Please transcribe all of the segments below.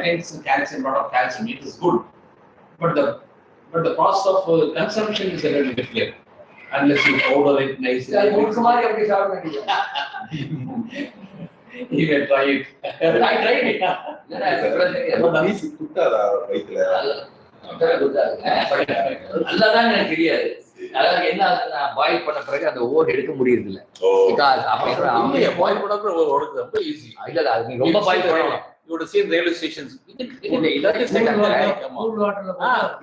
contains calcium, lot of calcium. It is good, but the process of consumption is a little difficult unless you powder it nicely. You can try it. I tried it. நல்லதான் எனக்கு தெரியாது. அதாவது என்ன ஆகுதுன்னா boil பண்ண பிறகு அந்த ஓடு எடுக்க முடியுது இல்ல. பாயில் பண்ண ரொம்ப ஈஸி. இல்ல அது நீ ரொம்ப பாயில் பண்ணணும். You would see in railway stations.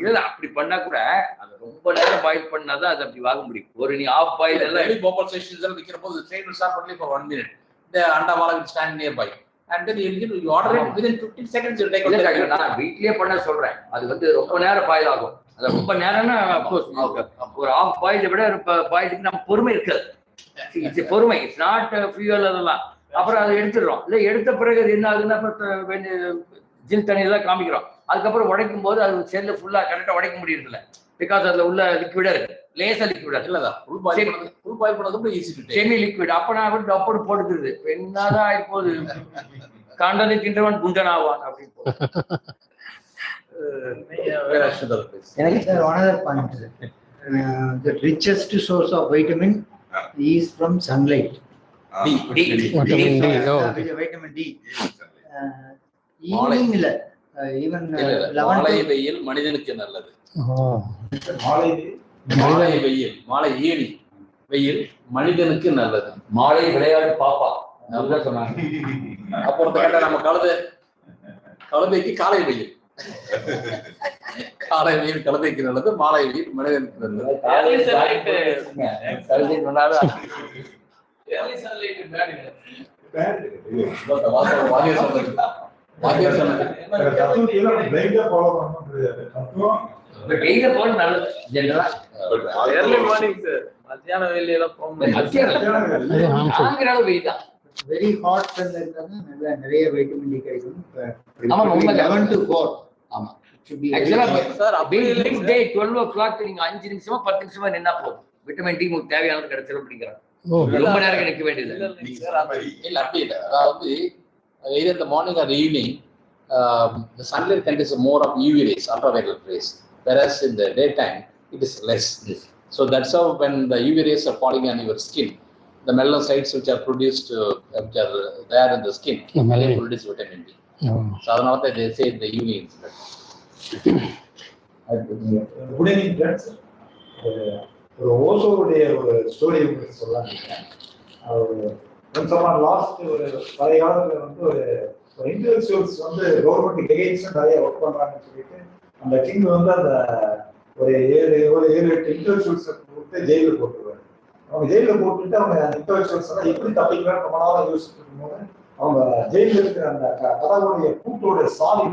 இல்ல அப்படி பண்ணா கூட அது ரொம்ப நேரம் பாயில் பண்ணாதான் அது அப்படி வாங்க முடியும். ஒரு நீ ஆஃப் பாயில் எல்லாம் போப்பர் ஸ்டேஷன்ஸ் எல்லாம் விக்கிறப்போ the train will start only for 1 minute. The anda wala will stand nearby. And then you order it within 15 seconds you take it. நான் வீட்லயே பண்ண சொல்றேன். அது வந்து ரொம்ப நேரம் பாயில் ஆகும். அது ரொம்ப நேரம்னா ஒரு ஆஃப் பாயில விட பாயிலுக்கு நம்ம பொறுமை இருக்காது. இட்ஸ் பொறுமை, இட்ஸ் நாட் ஃபியூயல் அதெல்லாம். அப்புறம் அதை எடுத்துடுறோம். இல்லை எடுத்த பிறகு அது என்ன ஆகுதுன்னா ஜில் தண்ணியெல்லாம் காமிக்கிறோம். அதுக்கப்புறம் உடைக்கும் போது அது செல்லு ஃபுல்லா கரெக்டாக உடைக்க முடியறதில்ல. பிகாஸ் அதுல உள்ள லிக்விடா இருக்கு, லேசா லிக்விடா இல்லதான். ஃபுல் பாயில் பண்ணது ஈஸி, செமி லிக்விட். அப்ப நான் வந்து டப்போடு போட்டுக்கிறது. என்னதான் ஆயிப்போது, காண்டனை தின்றவன் குண்டன் ஆவான் அப்படின்னு. Another point, the richest source of vitamin is from sunlight. Vitamin D. Evening illa, even 11 வெயில் மனிதனுக்கு நல்லது. மாலை வெயில் மனிதனுக்கு நல்லது. மாலை விளையாடு பாப்பா நல்லா சொன்னாங்க. அப்புறம் கேட்டா நம்ம கழுதைக்கு காலை வெயில். காலை வெயில் கழுதைக்கு நல்லது, மாலை வெயில் மனிதனுக்கு நல்லது. very hot நிறைய வைட்டமின் டி கிடைக்கும். 11 to 4. ஆமா. டே 12 o'clock நீங்க 5 நிமிஷமா 10 நிமிஷமா நின்னா போதும். விட்டமின் டி உங்களுக்கு தேவையானது கிடைச்சிடும் அப்படிங்கிறாங்க. ரொம்ப நேரம் நிற்க வேண்டியது இல்ல அப்படி இல்லை. அதாவது either the morning or the evening, the sunlight contains more of UV rays, ultraviolet rays, whereas in the daytime it is less. So that's how when the UV rays are falling on your skin, the melanocytes which are produced, which are there in the skin, they produce vitamin D. So அதனால தான் they say the UV incident. Good evening friends. ஒரு ஓசோவுடைய ஒரு story உங்களுக்கு சொல்லலாம். Last ஒரு பழைய காலத்துல வந்து ஒரு இன்டெலெக்சுவல்ஸ் வந்து கவர்மெண்ட் எகெயின்ஸ்ட் நிறைய ஒர்க் பண்றாங்கன்னு சொல்லிட்டு அந்த கிங் வந்து அந்த ஒரு 7-8 இன்டெலெக்சுவல்ஸ் கொடுத்து ஜெயிலில் போட்டுருவாரு. அவங்க ஜெயிலில் போட்டுட்டு அவங்க இன்டெலெக்சுவல்ஸ் எல்லாம் எப்படி தப்பிக்கலாம் ரொம்ப நாளாக யோசிச்சுட்டு இருக்கும்போது அவங்க ஜெயிலில் இருக்கிற அந்த கதவுடைய கூட்டோட சாவி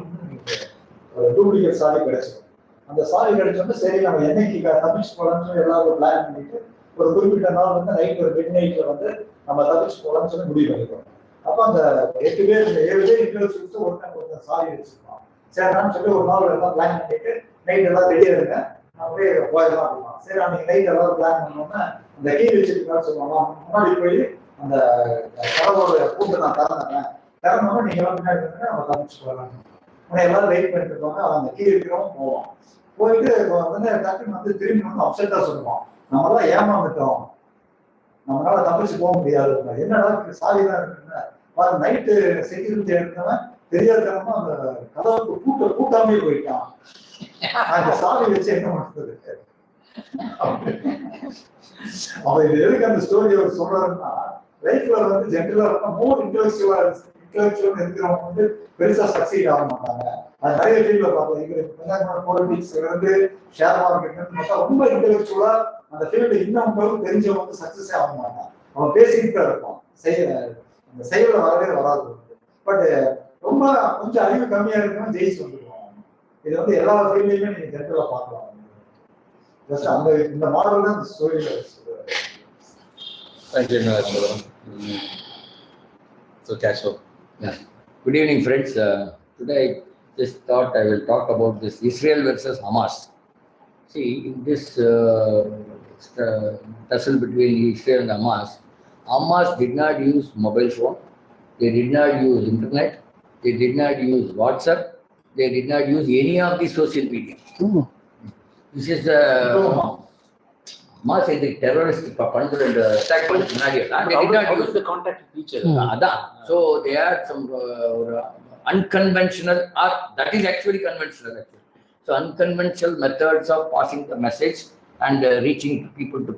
ஒரு டூப்ளிகேட் சாவி கிடைச்சிடும். அந்த சாவி கிடைச்சோம்னா சரி நம்ம என்னைக்கு தப்பிச்சு போகலாம்னு சொல்லி எல்லாரும் பிளான் பண்ணிட்டு ஒரு குறிப்பிட்ட நாள் வந்து நைட் ஒரு மிட் நைட்ல வந்து நம்ம தப்பிச்சு போகலாம்னு சொல்லி முடிவு பண்ணிக்கிறோம். அப்போ அந்த 7 பேர் இன்டெலெக்சுவல்ஸ் ஒருத்தன் சாவி வச்சிருக்கோம். சரின்னு சொல்லி ஒரு நாள் எல்லாம் பிளான் பண்ணிட்டு நைட் எல்லாம் ரெடியா இருங்க அப்படியே போயிடலாம் அப்படின்னா சரி அன்னைக்கு நைட் எல்லாரும் பிளான் பண்ணோம்னா அந்த கீ வச்சிருக்கான்னு சொல்லுவாங்க. முன்னாடி போய் அந்த கடவுளோட கூட்டு நான் திறந்தோம்னா நீங்க எல்லாம் பின்னாடி வந்து நம்ம தப்பிச்சு போகலாம். எல்லாரும் வெயிட் பண்ணிட்டு இருப்பாங்க. அவங்க கீ இருக்கிறவங்க போவோம். போயிட்டு வந்து டக்குன்னு வந்து திரும்பி வந்து அப்செட்டா சொல்லுவோம், நம்மளாம் ஏமாந்துட்டோம், நம்மளால தப்பிச்சு போக முடியாது. என்னடா சாவிதான் இருக்குன்னா நைட்டு செக்யூரிட்டி எடுத்தவன் தெரியாதனமா அந்த கதவுக்கு கூட்டாமே போயிட்டான். அந்த சாவி வச்சு என்ன பண்றது? அவன் இது எதுக்கு அந்த ஸ்டோரி அவர் சொல்றாருன்னா லைஃப்ல வந்து ஜென்ரலா மோர் இன்டெலெக்சுவல் இருக்கிறவங்க வந்து பெருசா சக்சீட் ஆக மாட்டாங்க. அது நிறைய ஃபீல்ட்ல பார்த்தோம். பாலிடிக்ஸ் இருந்து ஷேர் மார்க்கெட் ரொம்ப இன்டெலெக்சுவலா அந்த ஃபீல்டு இன்னும் தெரிஞ்சவங்க வந்து சக்சஸே ஆக மாட்டாங்க. அவன் பேசிக்கிட்டு தான் இருப்பான், அந்த செயல வரவே வராது. பட் ரொம்ப கொஞ்சம் அறிவு கம்மியா இருக்கணும் ஜெயிச்சு வந்துடுவோம். இது வந்து எல்லா ஃபீல்ட்லயுமே நீங்க ஜென்ரலா பார்க்கலாம். அந்த இந்த மாடல் தான் இந்த ஸ்டோரியில So casual. Yeah. Good evening, friends. Today I just thought I will talk about this Israel versus Hamas. See, in this tussle between Israel and Hamas did not use mobile phone, they did not use internet, they did not use WhatsApp, they did not use any of the social media. This is Hamas is the terrorist பண்ற இந்த attack பண்ண முன்னாடி they did not use the contact feature. அதான். So they had some unconventional, or that is actually conventional actually. So unconventional methods of passing the message and reaching to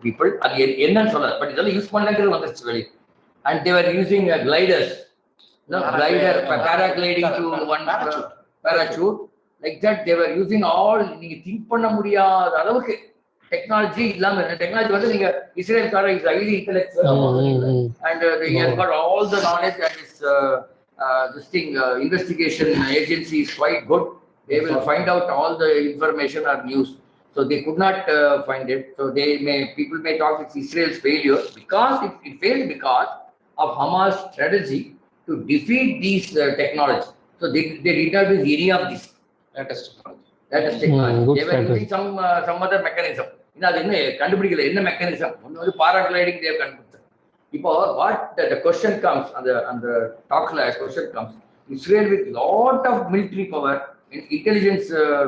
people. அது என்னன்னு சொல்ல, but இதெல்லாம் use பண்ணலங்கிறது வந்துருச்சு வெளியே. And they were using gliders, glider, paragliding to one parachute. Like that, they were using all, நீங்க think பண்ண முடியாத அளவுக்கு டெக்னாலஜி இல்லாம, டெக்னாலஜி வந்து நீங்க இஸ்ரேல்கார is highly intellectual and he has got all the knowledge, and his this thing investigation agency is quite good. They will find out all the information or news. So they could not find it. So people may talk it's Israel's failure because it failed because of Hamas strategy to defeat these technology. So they did not use any of this latest technology. They were using some other mechanism. அது என்ன கண்டுபிடிக்கல, என்ன mechanism வந்து paragliding they have கண்டுபிடிச்சது. இப்போ what the question comes on the talkல question comes, Israel with lot of military power and intelligence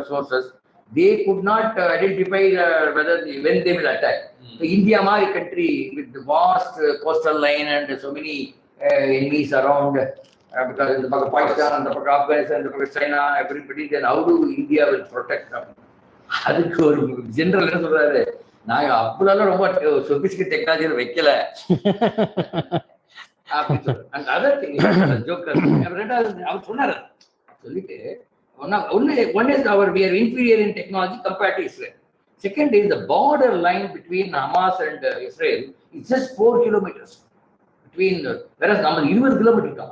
sources, they could not identify when they will attack. So India mari country with the vast coastal line and so many enemies around, because in the Pakistan, the Afghanistan, the China, everybody, then how do India will protect them? அதுக்கு ஒரு general என்ன சொல்றாரு, நாங்க அவ்வளவு ரொம்ப சொபிஸ்டிகேட் technology வைக்கல அப்படின்னு சொல்றாரு. அந்த அதர் திங் ஜோக்கர் அவர் சொன்னாரு, சொல்லிட்டு one is we are inferior in technology compared to Israel. Second is the border line between Hamas and Israel is just 4 kilometers between, whereas நம்ம 20 kilometers தான்.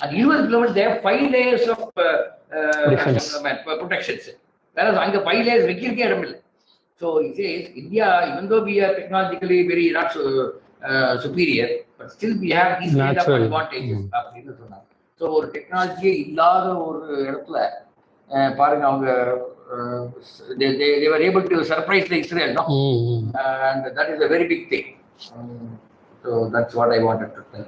And 20 kilometers they have 5 layers of protections. Whereas அங்க 5 layers வைக்கிறதுக்கே இடம் இல்லை. So it says India, even though we are technologically very not superior, but still we have these kind of advantages அப்படின்னு சொன்னாங்க. So ஒரு டெக்னாலஜியே இல்லாத ஒரு இடத்துல பாருங்க அவங்க they were able to surprise the Israel, no? And that is a very big thing. So that's what I wanted to tell.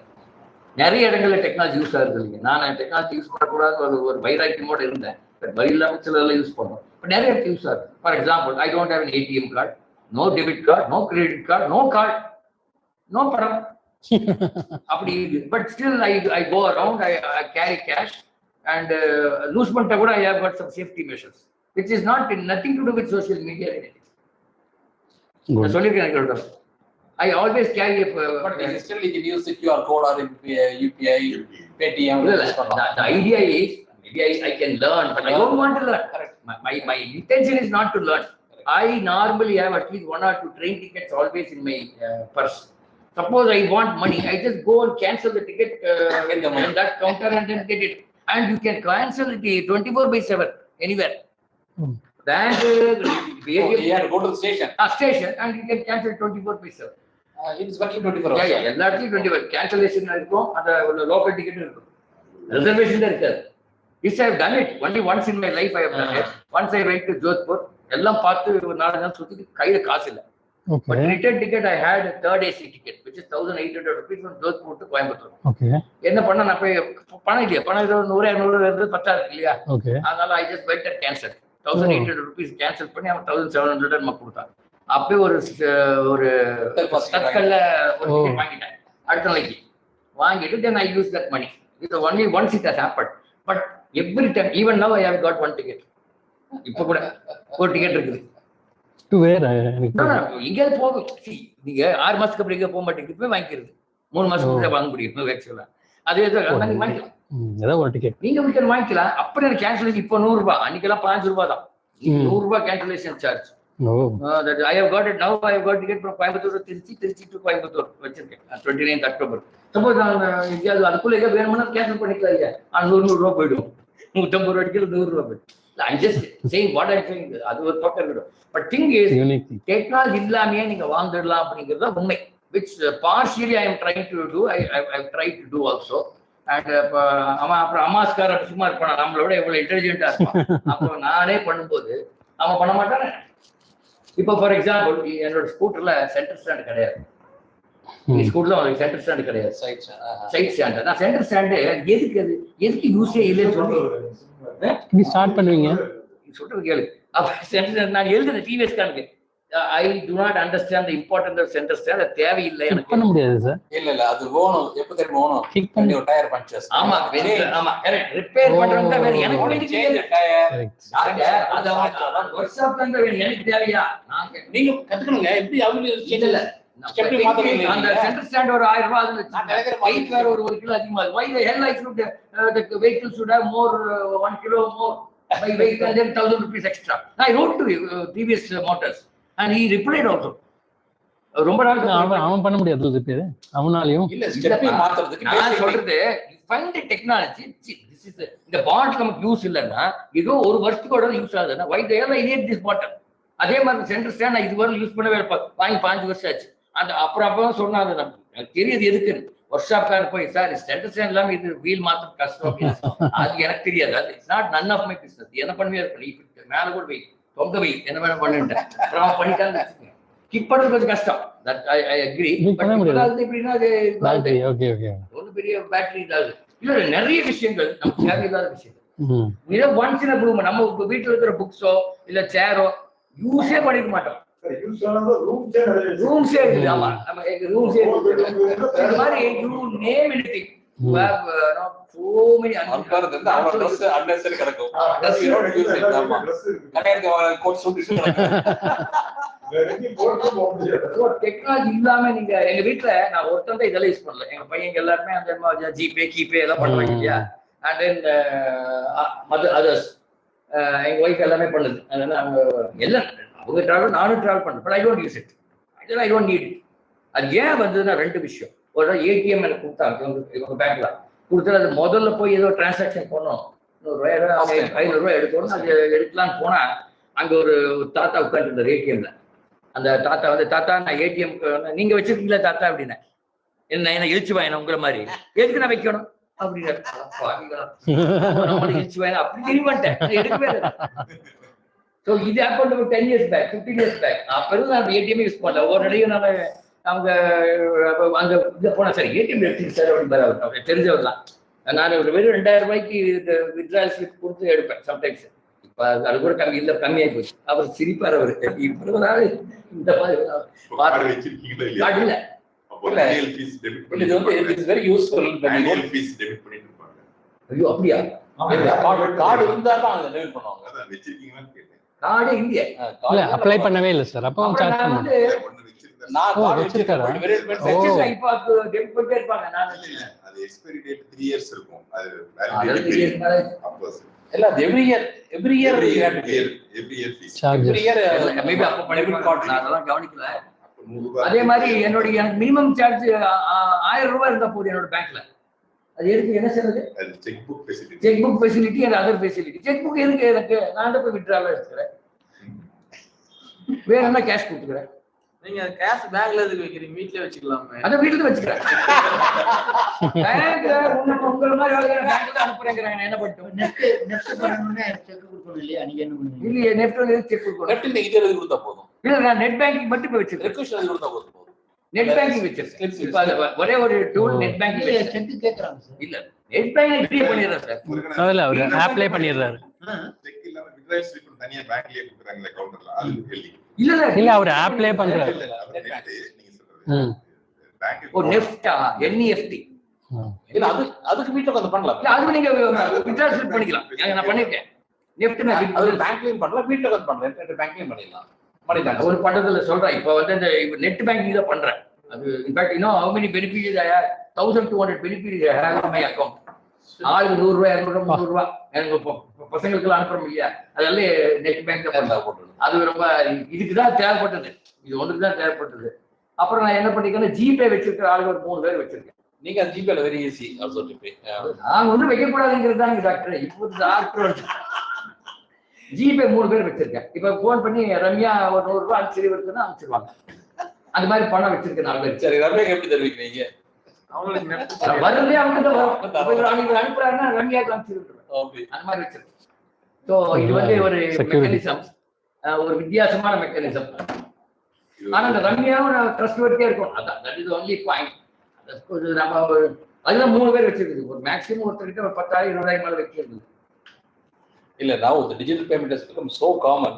நிறைய இடங்கள்ல டெக்னாலஜி யூஸ் ஆகுது இல்லைங்க. நான் டெக்னாலஜி யூஸ் பண்ணக்கூடாது ஒரு வைராக்கியமோட இருந்தேன், பட் வழியில்லாம சிலதெல்லாம் யூஸ் பண்ணுவோம். பட் நிறைய இடத்துல யூஸ் ஆகுது. For example, I don't have an ATM card, no debit card, no credit card, no card, no பணம் அப்படி இருக்கு. But still I go around, I carry cash and lose பண்ணிட்டா கூட I have got some safety measures, which is nothing to do with social media or anything. நான் சொல்லிருக்கேன், I always carry a but still you can use the QR code or UPI, Paytm. The idea is maybe I can learn, but I don't want to learn. Correct. My intention is not to learn. I normally have at least 1 or 2 train tickets always in my purse. Suppose I want money, I just go and cancel the ticket in that counter and then get it. And you can cancel it 24/7 anywhere. Then you have to go to the station. Station, and you can cancel 24/7. It is working 24 hours. Yeah, எல்லாத்தையும் 24 cancellation இருக்கும், அந்த local ticket இருக்கும், reservation தான் இருக்காது. This I have done it only once in my life. I have done it. Once I went to Jodhpur, எல்லாம் பார்த்து ஒரு 4 நாள் சுத்தி கையில காசு இல்லை. But return ticket I had a third AC ticket, which is 1,800 rupees from Jodhpur to Coimbatore. என்ன பண்ண, நான் போய் பணம் இல்லையா, பணம் 100-200 இருந்து 10,000 இல்லையா, அதனால I just went and cancelled 1,800 rupees cancel பண்ணி அவன் 1,700 நமக்கு கொடுத்தான். அப்பவே ஒரு தற்கல்ல ஒரு டிக்கெட் வாங்கிட்டேன் அடுத்த நாளைக்கு வாங்கிட்டு, then I use that money. It's only once it has happened, but every time, even now I have got 1 ticket. இப்ப கூட ஒரு டிக்கெட் இருக்குது. எங்கேயாவது போகும், நீங்க 6 மாசத்துக்கு அப்புறம் எங்க போக மாட்டேங்குது, இப்பவே வாங்கிக்கிறது 3 மாசத்துக்கு வாங்க முடியும் ஆக்சுவலா. அதே வாங்கிக்கலாம், நீங்க வீட்டில் வாங்கிக்கலாம். அப்புறம் எனக்கு கேன்சலேஷன் இப்போ 100 ரூபாய், அன்னைக்கெல்லாம் 5 ரூபாய் தான், 100 ரூபாய் cancellation charge. I have got it now. I have got ticket from Coimbatore to Trichy to Coimbatore வச்சிருக்கேன் 29th October. சப்போஸ் நான் எங்கேயாவது அதுக்குள்ள எங்கேயாவது வேணும்னா கேன்சல் பண்ணிக்கலாம் இல்லையா, 100 ரூபாய் போயிடும், 150 ரூபாய் டிக்கெட் 100 ரூபாய் போயிடும். I'm just saying what I'm saying. அது ஒரு பக்கம் இருக்கட்டும். But thing is, டெக்னாலஜி இல்லாமையே நீங்க வாங்கிடலாம் அப்படிங்கிறது உண்மை, which partially I am trying to do. I've tried to do also. And அவன் அப்புறம் அமாஸ்கார சும்மா இருப்பான், நம்மளோட எவ்வளவு இன்டெலிஜென்ட்டா இருப்பான். அப்புறம் நானே பண்ணும்போது அவன் பண்ண மாட்டானே. இப்போ ஃபார் எக்ஸாம்பிள், என்னோட ஸ்கூட்டர்ல சென்டர் ஸ்டாண்ட் கிடையாது. ஸ்கூல்ல சென்டர் ஸ்டாண்ட் கிடையாது, சைட் சைட் ஸ்டாண்ட். நான் சென்டர் ஸ்டாண்டு எதுக்கு யூஸே இல்லைன்னு சொல்லி ஸ்டார்ட் பண்ணுவீங்க சொல்றது கேளு. அப்ப சென்டர் நான் எழுதுறேன் டிவிஎஸ் கானுக்கு, I do not understand the important of centre stand. அது தேவையில்லை எனக்கு. பண்ண முடியாது சார். இல்ல அது வேணும். எப்ப தெரியுமா வேணும்? ஃபிக் பண்ணி ஒரு டயர் பஞ்சர்ஸ். ஆமா ஆமா கரெக்ட். ரிப்பேர் பண்றவங்க தான் வேணும். எனக்கு வேண்டியது டயர். அது வொர்க் ஷாப்ல இருந்து வேணும். எனக்கு தேவையா? நீங்க கத்துக்கணுங்க. எப்படி அவங்க இல்ல அந்த சென்டர் ஸ்டாண்ட் ஒரு 1000 ரூபாய் அதுல வெயிட் வேற ஒரு 1 கிலோ அதிகமா இருக்கு. Why the hell I should the vehicle should have more 1 kilo more by weight and then 1000 rupees extra. I wrote to TVS Motors and he replied also. ரொம்ப நாள் அவன் பண்ண முடியாது ரிப்பேர் அவனாலயும். இல்ல ஸ்டெப் மாத்துறதுக்கு நான் சொல்றது find the technology. This is இந்த பாட் நமக்கு யூஸ் இல்லன்னா ஏதோ ஒரு வருஷத்துக்கு யூஸ் ஆகுதுன்னா why the hell I need this bottle. அதே மாதிரி சென்டர் ஸ்டாண்ட் நான் இதுவரை யூஸ் பண்ணவே வாங்கி 5 வருஷம் ஆச்சு. அந்த அப்புறம் சொன்னாங்க எனக்கு தெரியாது எதுக்குன்னு. ஒர்க் ஷாப்காரர் போய் சார் சென்டர் ஸ்டாண்ட் இல்லாம இது வீல் மாத்திரம் கஷ்டம் அப்படின்னு. அது எனக்கு தெரியாது. அது it's not none of my business. என்ன பண்ணுவே இருப்பேன் மேல கூட வை தொங்க வை என்ன வேணும் பண்ணிட்டேன். அப்புறம் பண்ணிட்டாங்க கிக் பண்றது கொஞ்சம் கஷ்டம். That I agree. எப்படின்னா அது ஒரு பெரிய பேட்டரி இல்லாது இல்ல நிறைய விஷயங்கள் நமக்கு தேவையில்லாத விஷயங்கள். ஒன்ஸ் இன் அ ப்ளூ நம்ம வீட்டுல இருக்கிற புக்ஸோ இல்ல சேரோ யூஸே பண்ணிக்க மாட்டோம். ரூம்ஸே இருக்குது. ஆமா நம்ம ரூம்ஸே இந்த மாதிரி you name anything you have so many unnecessary கிடக்கும். கோட் சூட் டெக்னாலஜி இல்லாம நீங்க எங்க வீட்டுல நான் ஒருத்தன் தான் இதெல்லாம் யூஸ் பண்ணல. எங்க பையங்க எல்லாருமே அந்த ஜிபே கீபே எல்லாம் பண்றாங்க இல்லையா. அண்ட் தென் அதர்ஸ் எங்க ஒய்ஃப் எல்லாமே பண்ணுது. அதனால எல்லாம் அவங்க டிராவல் நானும் டிராவல் பண்ணுறேன். But I don't use it. இதெல்லாம் ஐ டோன்ட் நீட் இட். அது ஏன் வந்ததுன்னா 2 விஷயம். ஒரு ஏடிஎம் எனக்கு கொடுத்தாங்க இவங்க பேங்க்ல கொடுத்துட்டு அது முதல்ல போய் ஏதோ டிரான்சாக்ஷன் பண்ணோம். 500 ரூபாய் எடுத்தோன்னு அது எடுக்கலான்னு போனா அங்க ஒரு தாத்தா உட்காந்துருந்தார் ஏடிஎம்ல. அந்த தாத்தா தாத்தா நான் ஏடிஎம் நீங்க வச்சிருக்கீங்களா தாத்தா அப்படின்னா என்ன இழிச்சு வாங்கின உங்களை மாதிரி எதுக்கு நான் வைக்கணும் அப்படின்னாரு. இழிச்சு வாங்கினா அப்படி தெரியுமாட்டேன் எடுக்கவே இல்லை. So இது happened about 10 years back, 15 years back. அப்பறம் நான் ஏடிஎம் யூஸ் பண்ணல. ஒரு நடையும் நான் அவங்க அங்க இங்க போனா சரி ஏடிஎம் எடுத்து சார் அப்படின்னு தெரிஞ்சவர் தான். நான் ஒரு வெறும் 2000 ரூபாய்க்கு வித்ட்ராயல் ஸ்லிப் கொடுத்து எடுப்பேன் சம்டைம்ஸ். இப்ப அது கூட கம்மி இல்ல கம்மியாகி போச்சு. அவர் சிரிப்பார். அவரு இவ்வளவு நாள் இந்த மாதிரி ஐயோ அப்படியா கார்டு இருந்தா தான் அதை டெபிட் பண்ணுவாங்க. கார்டு இல்லையே இல்ல அப்ளை பண்ணவே இல்ல சார். அப்போ சார்ஜ் பண்ணுவாங்க. நான் கார்டு வச்சிருக்கேன். இப்போ டெபிட் பண்ணிட்டே இருப்பாங்க. நான் அது எக்ஸ்பைரி டேட் 3 இயர்ஸ் இருக்கும். அது இல்ல every year fees every year maybe அப்ப பண்ணிருப்பாங்க. நான் அதெல்லாம் கவனிக்கல. அதே மாதிரி எனக்கு மினிமம் சார்ஜ் 1000 ரூபாய் இருந்தா போதும் என்னோட பேங்க்ல. அது எதுக்கு என்ன செய்யறது? Check book facility and other facility. Check book எதுக்கு எனக்கு? நான் தான் போய் வித்ட்ராவல் எடுத்துக்கிறேன். வேற என்ன கேஷ் கொடுத்துக்கிறேன். நீங்க கேஷ் பேங்க்ல எதுக்கு வைக்கிறீங்க? வீட்லயே வச்சுக்கலாமே. அத வீட்ல வச்சுக்கிறேன். பேங்க்ல உங்கள மாதிரி ஆளுங்க பேங்க்ல அனுப்புறேங்கறாங்க. என்ன பண்ணட்டும்? நெஃப்ட் பண்ணனும்னா செக் கொடுக்கணும் இல்லையா? நீங்க என்ன பண்ணுவீங்க? இல்லையே நெஃப்ட் வந்து செக் கொடுக்கணும். நெஃப்ட் நீங்க இது எழுதி கொடுத்தா போதும். இல்ல நான் நெட் பேங்கிங் மட்டும் போய் வச்சிருக்கேன். ரெக்வெஸ்ட் எழுதி கொடுத்தா போதும். நெட் பேங்கிங் வச்சிருக்கேன். இப்ப ஒரே ஒரு டூல் நெட் பேங்கிங் செக் கேக்குறாங்க சார். இல்ல நெட் பேங்கிங் ஃப்ரீ பண்ணிடுறேன் சார். அதுல அவர் அப்ளை பண்ணிடுறாரு. செக் இல்லாம வித்ட்ராயல் ஸ்லிப் தனியா பேங்க்லயே கொடுக்குறாங்க கவுண்டர்ல. அது எழுதி இல்ல அவர் அப்ளை பண்றாரு. நீங்க சொல்றது பேங்க் ஓ நெஃப்ட் NEFT. இல்ல அதுக்கு வீட்ல வந்து பண்ணலாம். இல்ல அது நீங்க வித்ட்ராயல் ஸ்லிப் பண்ணிக்கலாம். நான் பண்ணிட்டேன். நெஃப்ட் நான் அது பேங்க்லயும் பண்ணலாம், வீட்ல வந்து பண்ணலாம். ரெண்டு பேங்க்லயும் பண்ணிடலாம். பண்ணிட்டாங்க. ஒரு பண்றதுல சொல்றேன். இப்ப வந்து இந்த நெட் பேங்கிங் தான் பண்றேன். அது இன்ஃபேக்ட் இன்னும் how many benefits I have 1200 benefits I have in my account. 100 ரூபாய் 200 300 ரூபாய் எனக்கு பசங்களுக்கு அனுப்புறோம் இல்லையா, அதெல்லாம் நெட் பேங்க்ல போட்டுருது. அது ரொம்ப இதுக்குதான் தேவைப்பட்டது. இது ஒன்றுக்கு தான் தேவைப்பட்டது. அப்புறம் நான் என்ன பண்ணிக்கிறேன், ஜிபே வச்சிருக்கிற ஆளுங்க ஒரு 3 பேர் வச்சிருக்கேன். நீங்க ஜிபேல வெரி ஈஸி ஆல்சோ ஜிபே. நான் ஒன்றும் வைக்கக்கூடாதுங்கிறது தான் டாக்டர். இப்போ டாக்டர் ஜிபே 3 பேர் வச்சிருக்கேன். இப்ப போன் பண்ணி ரம்யா ஒரு 100 ரூபாய் அனுப்பிச்சு வருதுன்னா அனுப்பிச்சிருவாங்க. அந்த மாதிரி பணம் வச்சிருக்கேன் 4 பேர். சரி, ரம்யா எப்படி தெரிவிக்கிறீங்க? அவங்களுக்கு வரதே அவங்க தான் அனுப்புறாங்கன்னா ரம்யாக்கு அனுப்பிச்சிருக்கேன். அந்த மாதிரி வச்சிருக்கேன். ஸோ இது வந்து ஒரு மெக்கானிசம், ஒரு வித்தியாசமான மெக்கானிசம். ஆனா அந்த ரம்யாவும் ட்ரஸ்ட்வர்த்தியா இருக்கும். அதான் தட் இஸ் ஒன்லி பாயிண்ட். நம்ம அதுதான் 3 பேர் வச்சிருக்குது. ஒரு மேக்ஸிமம் ஒருத்தர்கிட்ட ஒரு 10,000 20,000 மேல வைக்கிறது. இல்ல now the digital payment has become so common.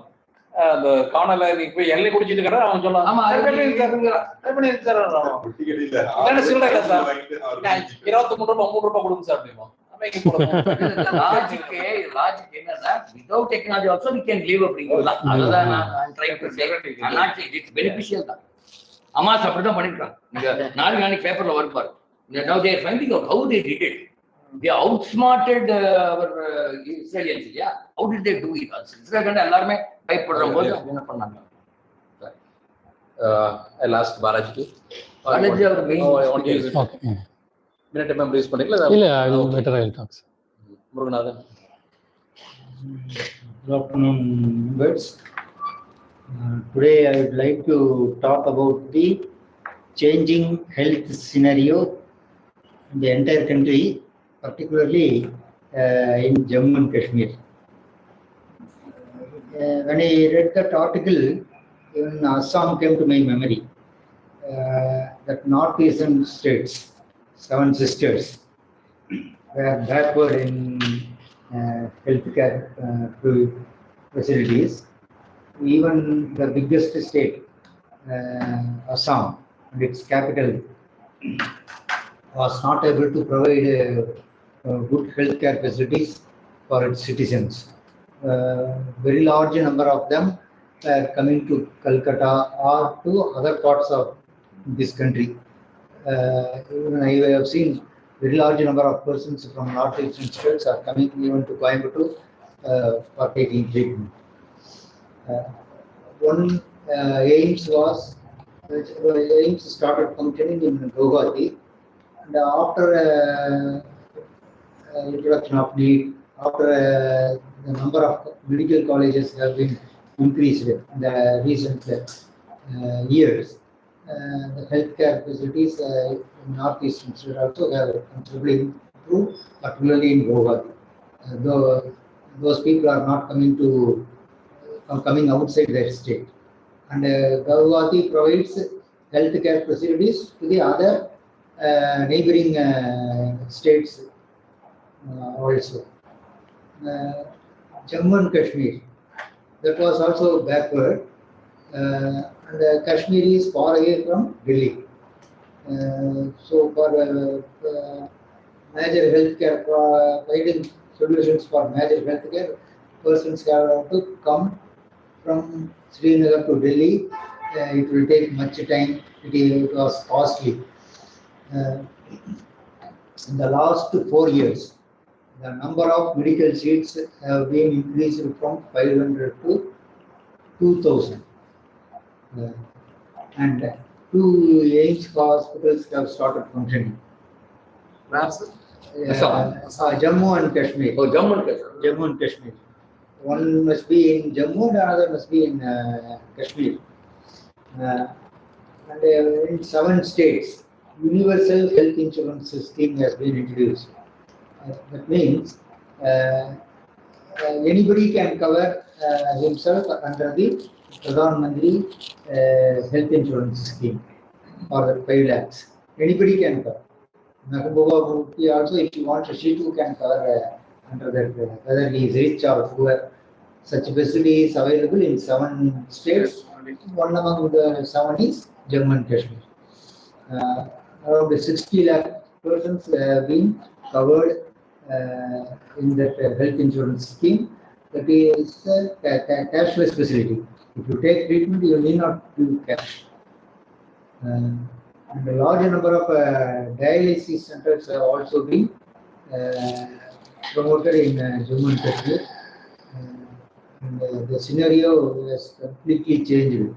அந்த காணல நீ போய் எண்ணெய் குடிச்சிட்டு இருக்கற அவன் சொல்றான். ஆமா, அது பண்ணி இருக்காரு. டிக்கெட் இல்ல. இல்ல சில்லறை இல்ல சார். வாங்கிட்டு அவர் 23 ரூபாய் 3 ரூபாய் கொடுங்க சார் அப்படிமா. லாஜிக் என்னன்னா without technology also we can live அப்படிங்கிறதுதான். அதுதான் நான் try to say. Not it's beneficial தான். அமாஸ் அப்படிதான் பண்ணிருக்காங்க. நீங்க நாளைக்கு பேப்பர்ல வரும் பாரு. Now they are finding out how they did it. They outsmarted our Israelis. Yeah, how did they do it? Israel கண்ட எல்லாரும் பயப்படுற போது என்ன பண்ணாங்க? I'll ask Balaji to. Balaji our main. Okay. Minute memories பண்ணிக்கல. இல்ல I will better I'll talk. Muruganathan. Good afternoon, members. Today I would like to talk about the changing health scenario in the entire country, particularly in Jammu and Kashmir. When I read that article, even Assam came to my memory. That northeastern states, 7 sisters, were backward in healthcare facilities. Even the biggest state, Assam, and its capital, was not able to provide good healthcare facilities for its citizens. Very large number of them are coming to Calcutta or to other parts of this country. Even I have seen very large number of persons from northeastern states are coming even to Coimbatore for taking treatment. One AIMS started functioning in Guwahati, and after introduction of need, after the number of medical colleges have been increased in the recent years, the healthcare facilities in northeastern states also have considerably improved, particularly in Guwahati. Those people are not coming outside their state, and Guwahati provides healthcare facilities to the other neighboring states also. Jammu and Kashmir, that was also backward, and Kashmir is far away from Delhi. So for major healthcare, providing solutions for major healthcare, persons have to come from Srinagar to Delhi. It will take much time. It was costly. In the last 4 years, the number of medical seats have been increased from 500 to 2,000. And 2 AIMS hospitals have started functioning. Jammu and Kashmir. Oh, Jammu and Kashmir. Jammu and Kashmir. One must be in Jammu and another must be in Kashmir. And in 7 states, universal health insurance scheme has been introduced. That means anybody can cover himself under the Pradhan Mantri health insurance scheme for 5 lakhs. Anybody can cover. Mehbooba Mufti also, if she wants, she too can cover under that, whether he is rich or poor. Such facility is available in 7 states. One among the 7 is Jammu and Kashmir. Around 60 lakh persons have been covered in that health insurance scheme. That is a cashless facility. If you take treatment, you need not give cash. And a large number of dialysis centers have also been promoted in Jammu and Kashmir. And the scenario has completely changed.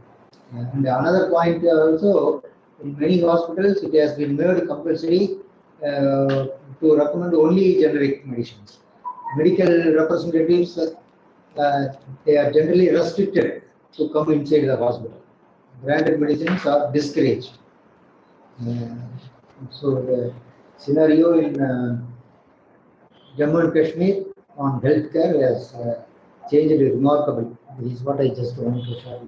And another point also, in many hospitals, it has been made compulsory to recommend only generic medicines. Medical representatives, they are generally restricted to come inside the hospital. Branded medicines are discouraged. So the scenario in Jammu and Kashmir on healthcare has changed remarkably. This is what I just want to share.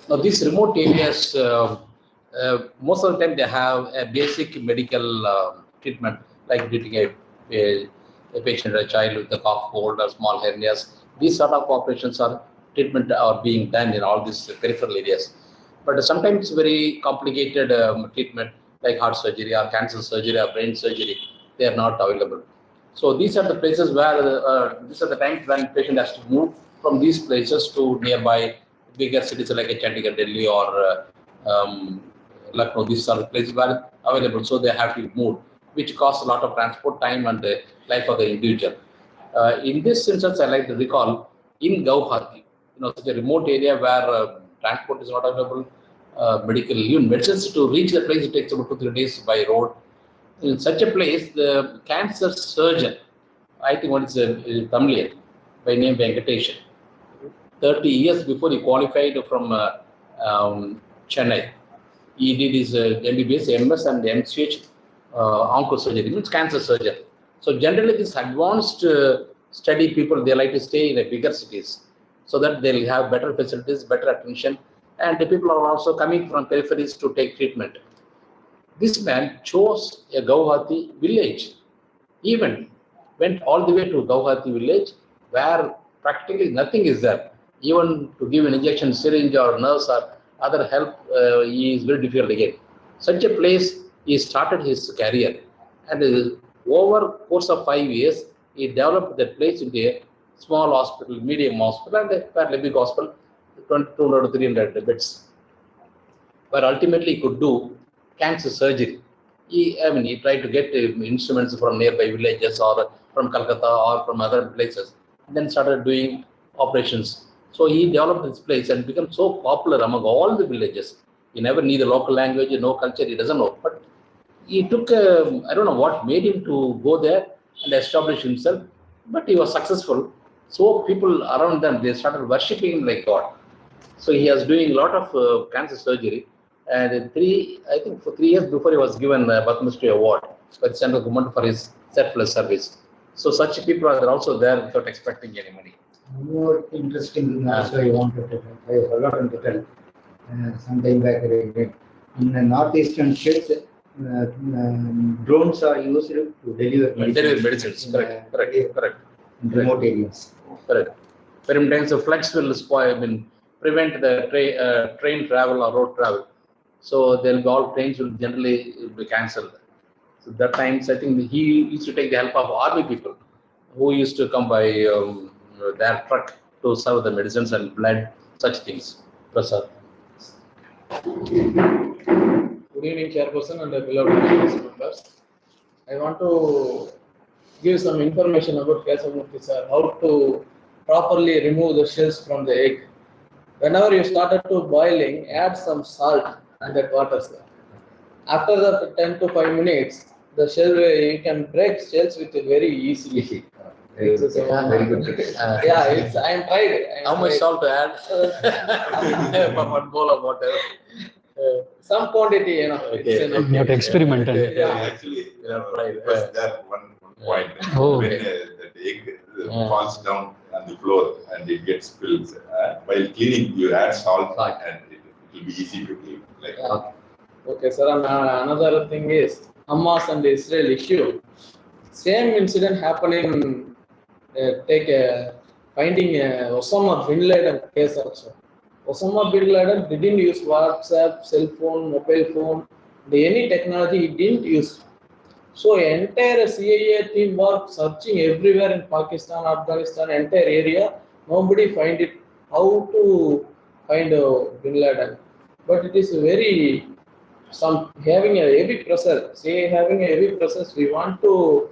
Now, these remote areas, most of the time they have a basic medical treatment, like treating a patient, a child with a cough, cold, or small hernias. These sort of operations are treatment are being done in all these peripheral areas. But sometimes very complicated treatment like heart surgery or cancer surgery or brain surgery, they are not available. So these are the places where these are the times when patient has to move from these places to nearby bigger cities like Chandigarh, Delhi, or Lucknow. These are the places where available, so they have to move, which costs a lot of transport time and the life of the individual. In this instance, I like to recall in Guwahati, such a remote area where transport is not available, medical even medicines to reach the place it takes about 2-3 days by road. In such a place, the cancer surgeon, I think what is Tamilian, by name Venkatesh, 30 years before he qualified from Chennai, he did his MBBS, MS, and MCH onco surgery, means cancer surgeon. So generally, these advanced study people, they like to stay in the bigger cities so that they'll have better facilities, better attention, and the people are also coming from peripheries to take treatment. This man chose a Guwahati village, even went all the way to Guwahati village where practically nothing is there. Even to give an injection syringe or nurse or other help is very difficult again. Such a place, he started his career, and over course of 5 years, he developed that place into a small hospital, medium hospital, and a fairly big hospital, 200 to 300 beds, where ultimately he could do cancer surgery. He tried to get instruments from nearby villages or from Calcutta or from other places, and then started doing operations. So he developed this place and became so popular among all the villages. He never knew the local language, no culture, he doesn't know. But he took, I don't know what made him to go there and establish himself, but he was successful. So people around them, they started worshipping him like God. So he was doing a lot of cancer surgery. And for 3 years before, he was given a Padma Shri Award by the central government for his selfless service. So such people are also there without expecting any money. More interesting also I wanted to tell. I have forgotten to tell. Some time back, in the northeastern states, drones are used to deliver medicines. Correct. In remote areas. Correct. Very many times the floods will prevent the train travel or road travel. So all trains will generally be cancelled. So that times, I think he used to take the help of army people who used to come by their truck to serve the medicines and blood, such things. Prasad. Good evening, Chairperson and beloved members. I want to give some information about Kesamurthy sir, how to properly remove the shells from the egg. Whenever you started to boiling, add some salt in that water, sir. After the 10 to 5 minutes, the shell, you can break shells with it very easily. Very good. I am tried. How much salt to add? For 1 bowl of water. Some quantity, Okay. You have to experiment. Actually, was there one point when the egg falls down on the floor and it gets spilled. While cleaning, you add salt and it will be easy to clean. Okay, sir. And another thing is Hamas and Israel issue. Same incident happening. Finding Osama bin Laden case also. Osama bin Laden didn't use WhatsApp, cell phone, mobile phone, any technology he didn't use. So entire CIA team was searching everywhere in Pakistan, Afghanistan, entire area. Nobody find it how to find bin Laden. But it is very having a heavy pressure. Having a heavy pressure, we want to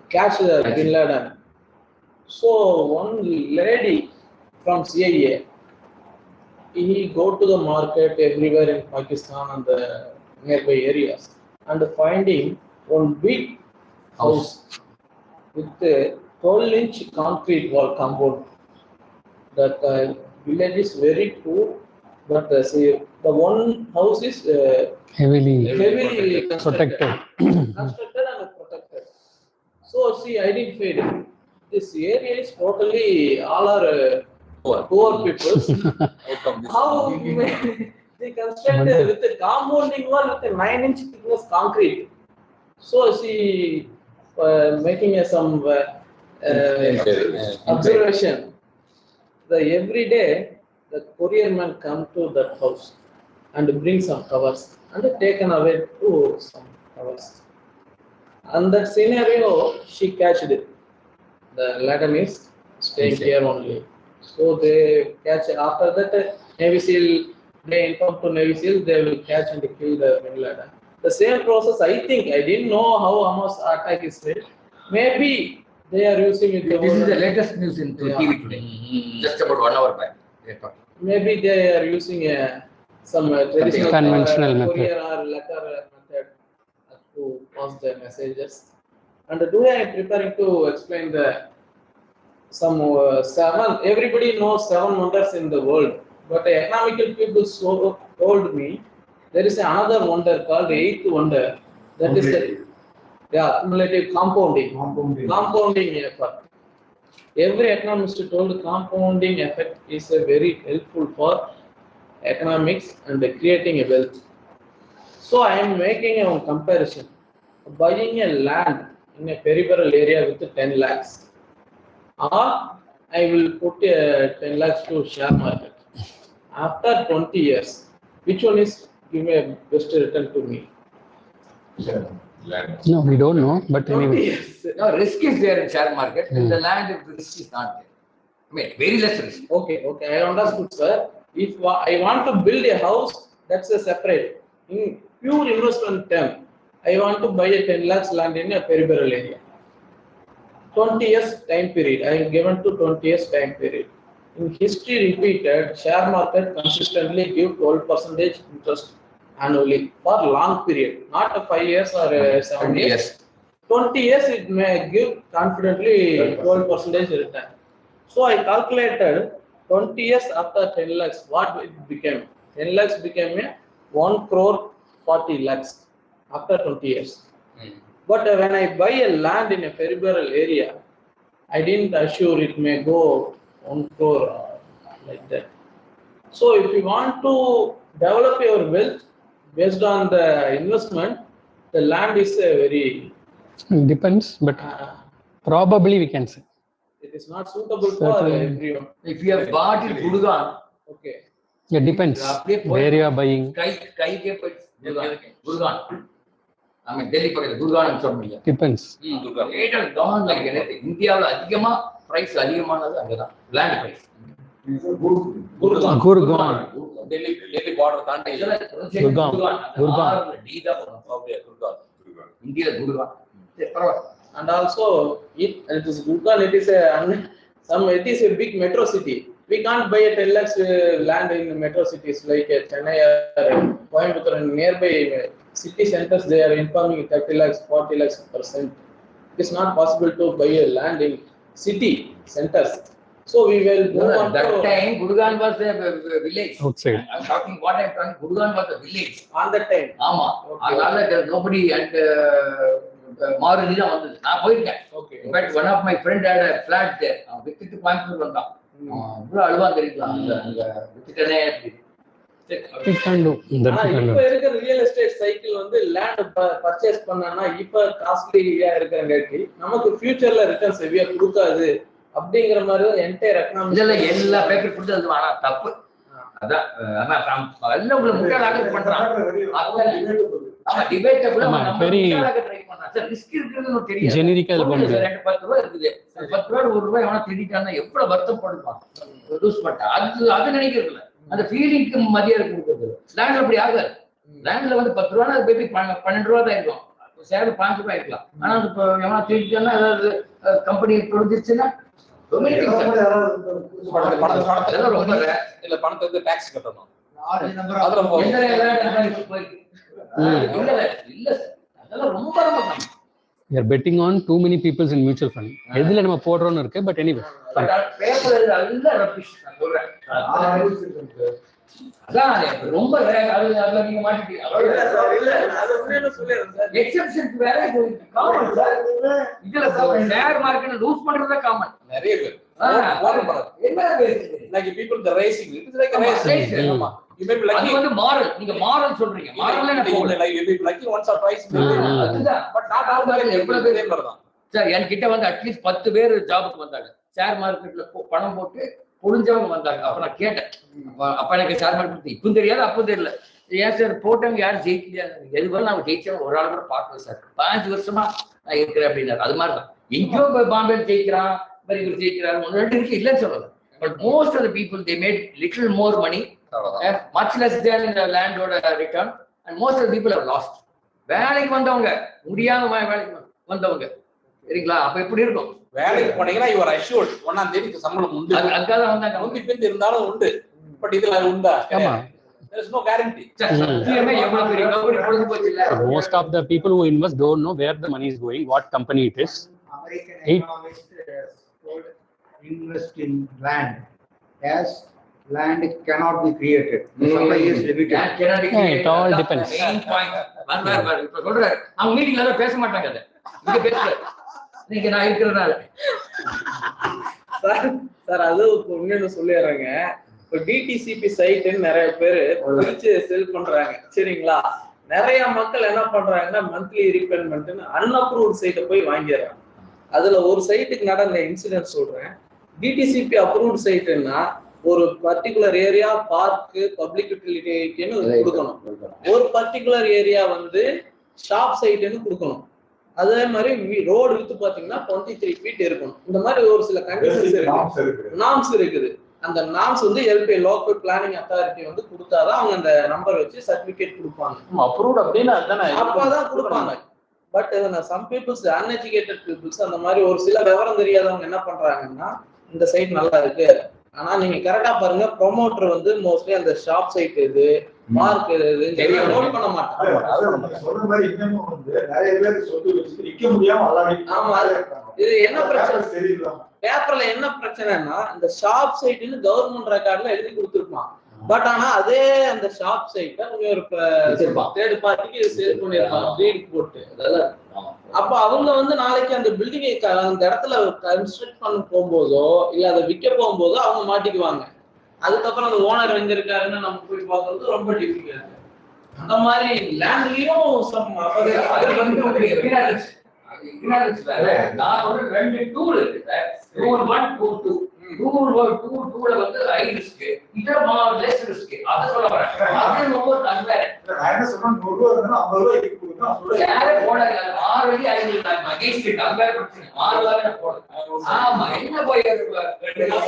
catch bin Laden. So one lady from CIA, he go to the market everywhere in Pakistan and the nearby areas and finding one big house with a 12-inch concrete wall compound. That village is very poor, but the one house is heavily protected. Constructed and protected. So she identified this area is totally all are poor people. How they construct with a compounding wall with a 9-inch thickness concrete. So she making some observation. Every day the courier man come to that house and bring some covers and taken away to some covers. And that scenario she catched it. The ladder is staying here only. So they catch after that Navy SEAL, they inform to Navy SEAL, they will catch and kill the bin ladder. The same process, I think, I didn't know how Hamas attack is made. Maybe they are using it. This is the latest news in TV today. Just about 1 hour back. Maybe they are using some traditional conventional method. courier or letter method to pass the messages. And today I am preparing to explain some 7. Everybody knows 7 wonders in the world, but the economical people told me there is another wonder called the 8th wonder. That is cumulative compounding effect. Every economist told compounding effect is very helpful for economics and creating a wealth. So I am making a comparison. Buying a land in a peripheral area with 10 lakhs, or I will put 10 lakhs to share market. After 20 years, which one is give a best return to me? Land. No, we don't know, but 20 anyway. years. No, risk is there in share market. The land risk is not there. I mean, very less risk. Okay, I understood, sir. If I want to build a house, that's a separate. In pure investment term, I want to buy a 10 lakhs land in a peripheral area. 20 years time period. I am given to 20 years time period. In history repeated, share market consistently give 12% interest annually for long period, not 5 years or 7 years. 20 years it may give confidently 12% return. So I calculated 20 years after 10 lakhs, what it became? 10 lakhs became a 1,40 lakhs after 20 years. But when I buy a land in a peripheral area, I didn't assure it may go 1 crore like that. So if you want to develop your wealth based on the investment, the land is very Depends, but probably we can say. it is not suitable for everyone. If you have bought in Gurgaon, Okay. Yeah, depends where you are buying. Gurgaon. I mean, Delhi பக்கத்துல குர்கான் சொல்ல முடியாது. Depends. It has gone like anything. இந்தியாவுல அதிகமா price அதிகமானது அங்கதான் land price. Gurgaon. Delhi border தாண்டி Gurgaon. India Gurgaon. And also it is Gurgaon, it is a big metro city. We can't buy a 10 lakhs land in metro cities like Chennai or Coimbatore and nearby city centers. They are informing 30 lakhs, 40 lakhs %. It is not possible to buy a land in city centers. So we will go on that to time Gurgaon was a village. Outside. I'm talking what I'm talking. Gurgaon was a village. on that time. ஆமா. அதனால there nobody and Maruti தான் வந்தது. நான் போயிருக்கேன். Okay. In fact, one of my friend had a flat there. அவன் வித்துட்டு கோயம்புத்தூர் வந்தான். இவ்வளவு அழுவா தெரியுங்களா அந்த வித்துட்டனே We can do that. We can இப்ப do. இருக்கிற ரியல் எஸ்டேட் சைக்கிள் வந்து லேண்ட் பர்ச்சேஸ் பண்ணனா இப்ப காஸ்ட்லியா இருக்கிறங்காட்டி நமக்கு ஃபியூச்சர்ல ரிட்டர்ன்ஸ் ஹெவியா கொடுக்காது அப்படிங்கிற மாதிரி என்டையர் எக்கனாமிக் இதெல்லாம் எல்லா பேப்பர் கொடுத்து அது ஆனா தப்பு. அதான் எல்லாம் உங்களை முட்டாளாக பண்றான். ஆமா டிபேட்டபிள் ட்ரை பண்றான். சார் ரிஸ்க் இருக்குன்னு தெரியும். Generical பண்றது. 10 ரூபாய் இருக்குது. 10 ரூபாய் 1 ரூபாய் அவன திருடிட்டானா எவ்வளவு வருத்தப்படுவான். ரிடியூஸ் பண்ணா அது நினைக்கிறது இல்ல. அந்த ஃபீலிங்க்கு மரியாதை கொடுக்கிறது. லேண்ட்ல அப்படி ஆகாது. லேண்ட்ல வந்து 10 ரூபாய் அது பேபி 12 ரூபாய் தான் இருக்கும். ஷேர் 5 ரூபாய் இருக்கலாம். ஆனா இப்ப எவனா திருடிட்டானா ஏதாவது கம்பெனி production இல்ல பணத்துக்கு டாக்ஸ் கட்டணும். We are betting on too many people in mutual fund. எதுல நம்ம போடுறோம்னு இருக்கு, but anyway. அதான் ரொம்ப அதுல நீங்க மாட்டிட்டீங்க. எக்ஸெப்ஷன்ஸ் வேற காமன் சார். இதுல ஷேர் மார்க்கெட் லூஸ் பண்றதே காமன். நிறைய பேர் என்ன like people the racing, it is like a race. You may be lucky. அது வந்து moral, நீங்க moral சொல்றீங்க. moralல என்ன போகல. Like you may be lucky once or twice. அதுதான். But not all the time எவ்வளவு பேர் வரலாம். சார் என்கிட்ட வந்து அட்லீஸ்ட் 10 பேர் ஜாபுக்கு வந்தாங்க. ஷேர் மார்க்கெட்ல பணம் போட்டு புரிஞ்சவங்க வந்தாங்க. அப்ப நான் கேட்டேன், அப்ப எனக்கு ஷேர் மார்க்கெட் இப்பவும் தெரியாது, அப்பவும் தெரியல. ஏன் சார் போட்டவங்க யாரும் ஜெயிக்கலையா? எதுவரை நான் ஜெயிச்சவங்க ஒரு ஆள் கூட பார்க்கல சார். 5 வருஷமா நான் இருக்கிறேன் அப்படின்னாரு. அது மாதிரிதான் எங்கேயோ பாம்பே ஜெயிக்கிறான், இவர் ஜெயிக்கிறாரு, 1-2 இருக்கு இல்லைன்னு சொல்லல. But most of the people they made little more money, much less than இந்த லேண்டோட return, and most of people have lost. வேலைக்கு வந்தவங்க, முடியாம வேலைக்கு வந்தவங்க, சரிங்களா? அப்ப எப்படி இருக்கும்? வேலைக்கு போனீங்கன்னா யுவர் அஷ்யூர்ட் 1ஆம் தேதிக்கு சம்பளம் உண்டு. அதுக்காக வந்தாங்க. முந்தி பிந்தி இருந்தாலும் உண்டு. பட் இதுல உண்டா? There is no guarantee. எவ்வளவு பெரிய கம்பெனி பொழுது போச்சு இல்ல? Most of the people who invest don't know where the money is going, what company it is. American economists told invest in land, as land cannot be created. The supply is limited. Land cannot be created. It all depends. Main point. இப்ப சொல்றாரு, அவங்க மீட்டிங்ல எல்லாம் பேச மாட்டாங்க. அதை இங்க பேசுறாரு, நீங்க நான் இருக்கிறதுனால. சார் அது உண்மையில சொல்லிடுறாங்க. இப்போ டிடிசிபி சைட்டுன்னு நிறைய பேர் பிரிச்சு செல் பண்றாங்க, சரிங்களா? நிறைய மக்கள் என்ன பண்றாங்கன்னா மந்த்லி ரீபேமெண்ட்னு அன்அப்ரூவ்ட் சைட்டை போய் வாங்கிடுறாங்க. அதுல ஒரு சைட்டுக்கு நடந்த இன்சிடென்ட் சொல்றேன். டிடிசிபி அப்ரூவ்ட் சைட்டுன்னா ஒரு பர்டிகுலர் ஏரியா பார்க்கு பப்ளிக் யூட்டிலிட்டின்னு கொடுக்கணும். ஒரு பர்டிகுலர் ஏரியா வந்து ஷாப் சைட்டுன்னு கொடுக்கணும். அதே மாதிரி ரோடு வித்து பாத்தீங்கன்னா 23 feet இருக்கணும். இந்த மாதிரி ஒரு சில கண்டிஷன்ஸ் இருக்கு, நார்ம்ஸ் இருக்குது. அந்த நார்ம்ஸ் வந்து எல்பி லோக்கல் பிளானிங் அத்தாரிட்டி வந்து கொடுத்தாதான் அவங்க அந்த நம்பர் வச்சு சர்டிபிகேட் கொடுப்பாங்க. அப்ரூவ்ட் அப்படின்னா அதுதானே அப்பதான் கொடுப்பாங்க. But some peoples uneducated peoples அந்த மாதிரி ஒரு சில விவரம் தெரியாதவங்க என்ன பண்றாங்கன்னா இந்த சைட் நல்லா இருக்கு, ஆனா நீங்க கரெக்டா பாருங்க, ப்ரொமோட்டர் வந்து மோஸ்ட்லி அந்த ஷாப் சைட் இது மார்க் இது நோட் பண்ண மாட்டாங்க. சொல்ற மாதிரி இன்னமும் வந்து நிறைய பேர் சொத்து வச்சு விற்க முடியாம ஆமா, இது என்ன பிரச்சனை தெரியல. பேப்பர்ல என்ன பிரச்சனைன்னா இந்த ஷாப் சைட்னு கவர்மெண்ட் ரெக்கார்ட்ல எழுதி கொடுத்துருப்பான். பட் ஆனா அதே அந்த ஷாப் சைட்டை அவங்க ஒரு தேர்ட் பார்ட்டிக்கு சேல் பண்ணிருப்பாங்க டீட் போட்டு. அப்ப அவங்க வந்து நாளைக்கு அந்த பில்டிங்கை அந்த இடத்துல கன்ஸ்ட்ரக்ட் பண்ண போகும்போதோ இல்ல அதை விற்க போகும்போதோ அவங்க மாட்டிக்குவாங்க. அதுக்கப்புறம் அந்த ஓனர் எங்க இருக்காருன்னு நம்ம போய் பார்க்கறது ரொம்ப டிஃபிகல்ட். அந்த மாதிரி லேண்ட்லயும் நான் ஒரு 2 டூல் இருக்கு சார். Tool 1 tool 2. டூல் வந்து ஹை ரிஸ்க், இது லெஸ் ரிஸ்க். அத சொல்ல வரேன். அது ரொம்ப அன்வேர். நான் என்ன சொல்றேன், 100 ரூபாய் இருந்தா 50 ரூபாய் எடுத்து கொடுத்தா யாரே போடாங்க. ஆல்ரெடி ஐடியா அகைன்ஸ்ட் இட் அன்வேர் பிரச்சனை. 6 ரூபாய் போடு. ஆமா, என்ன போய்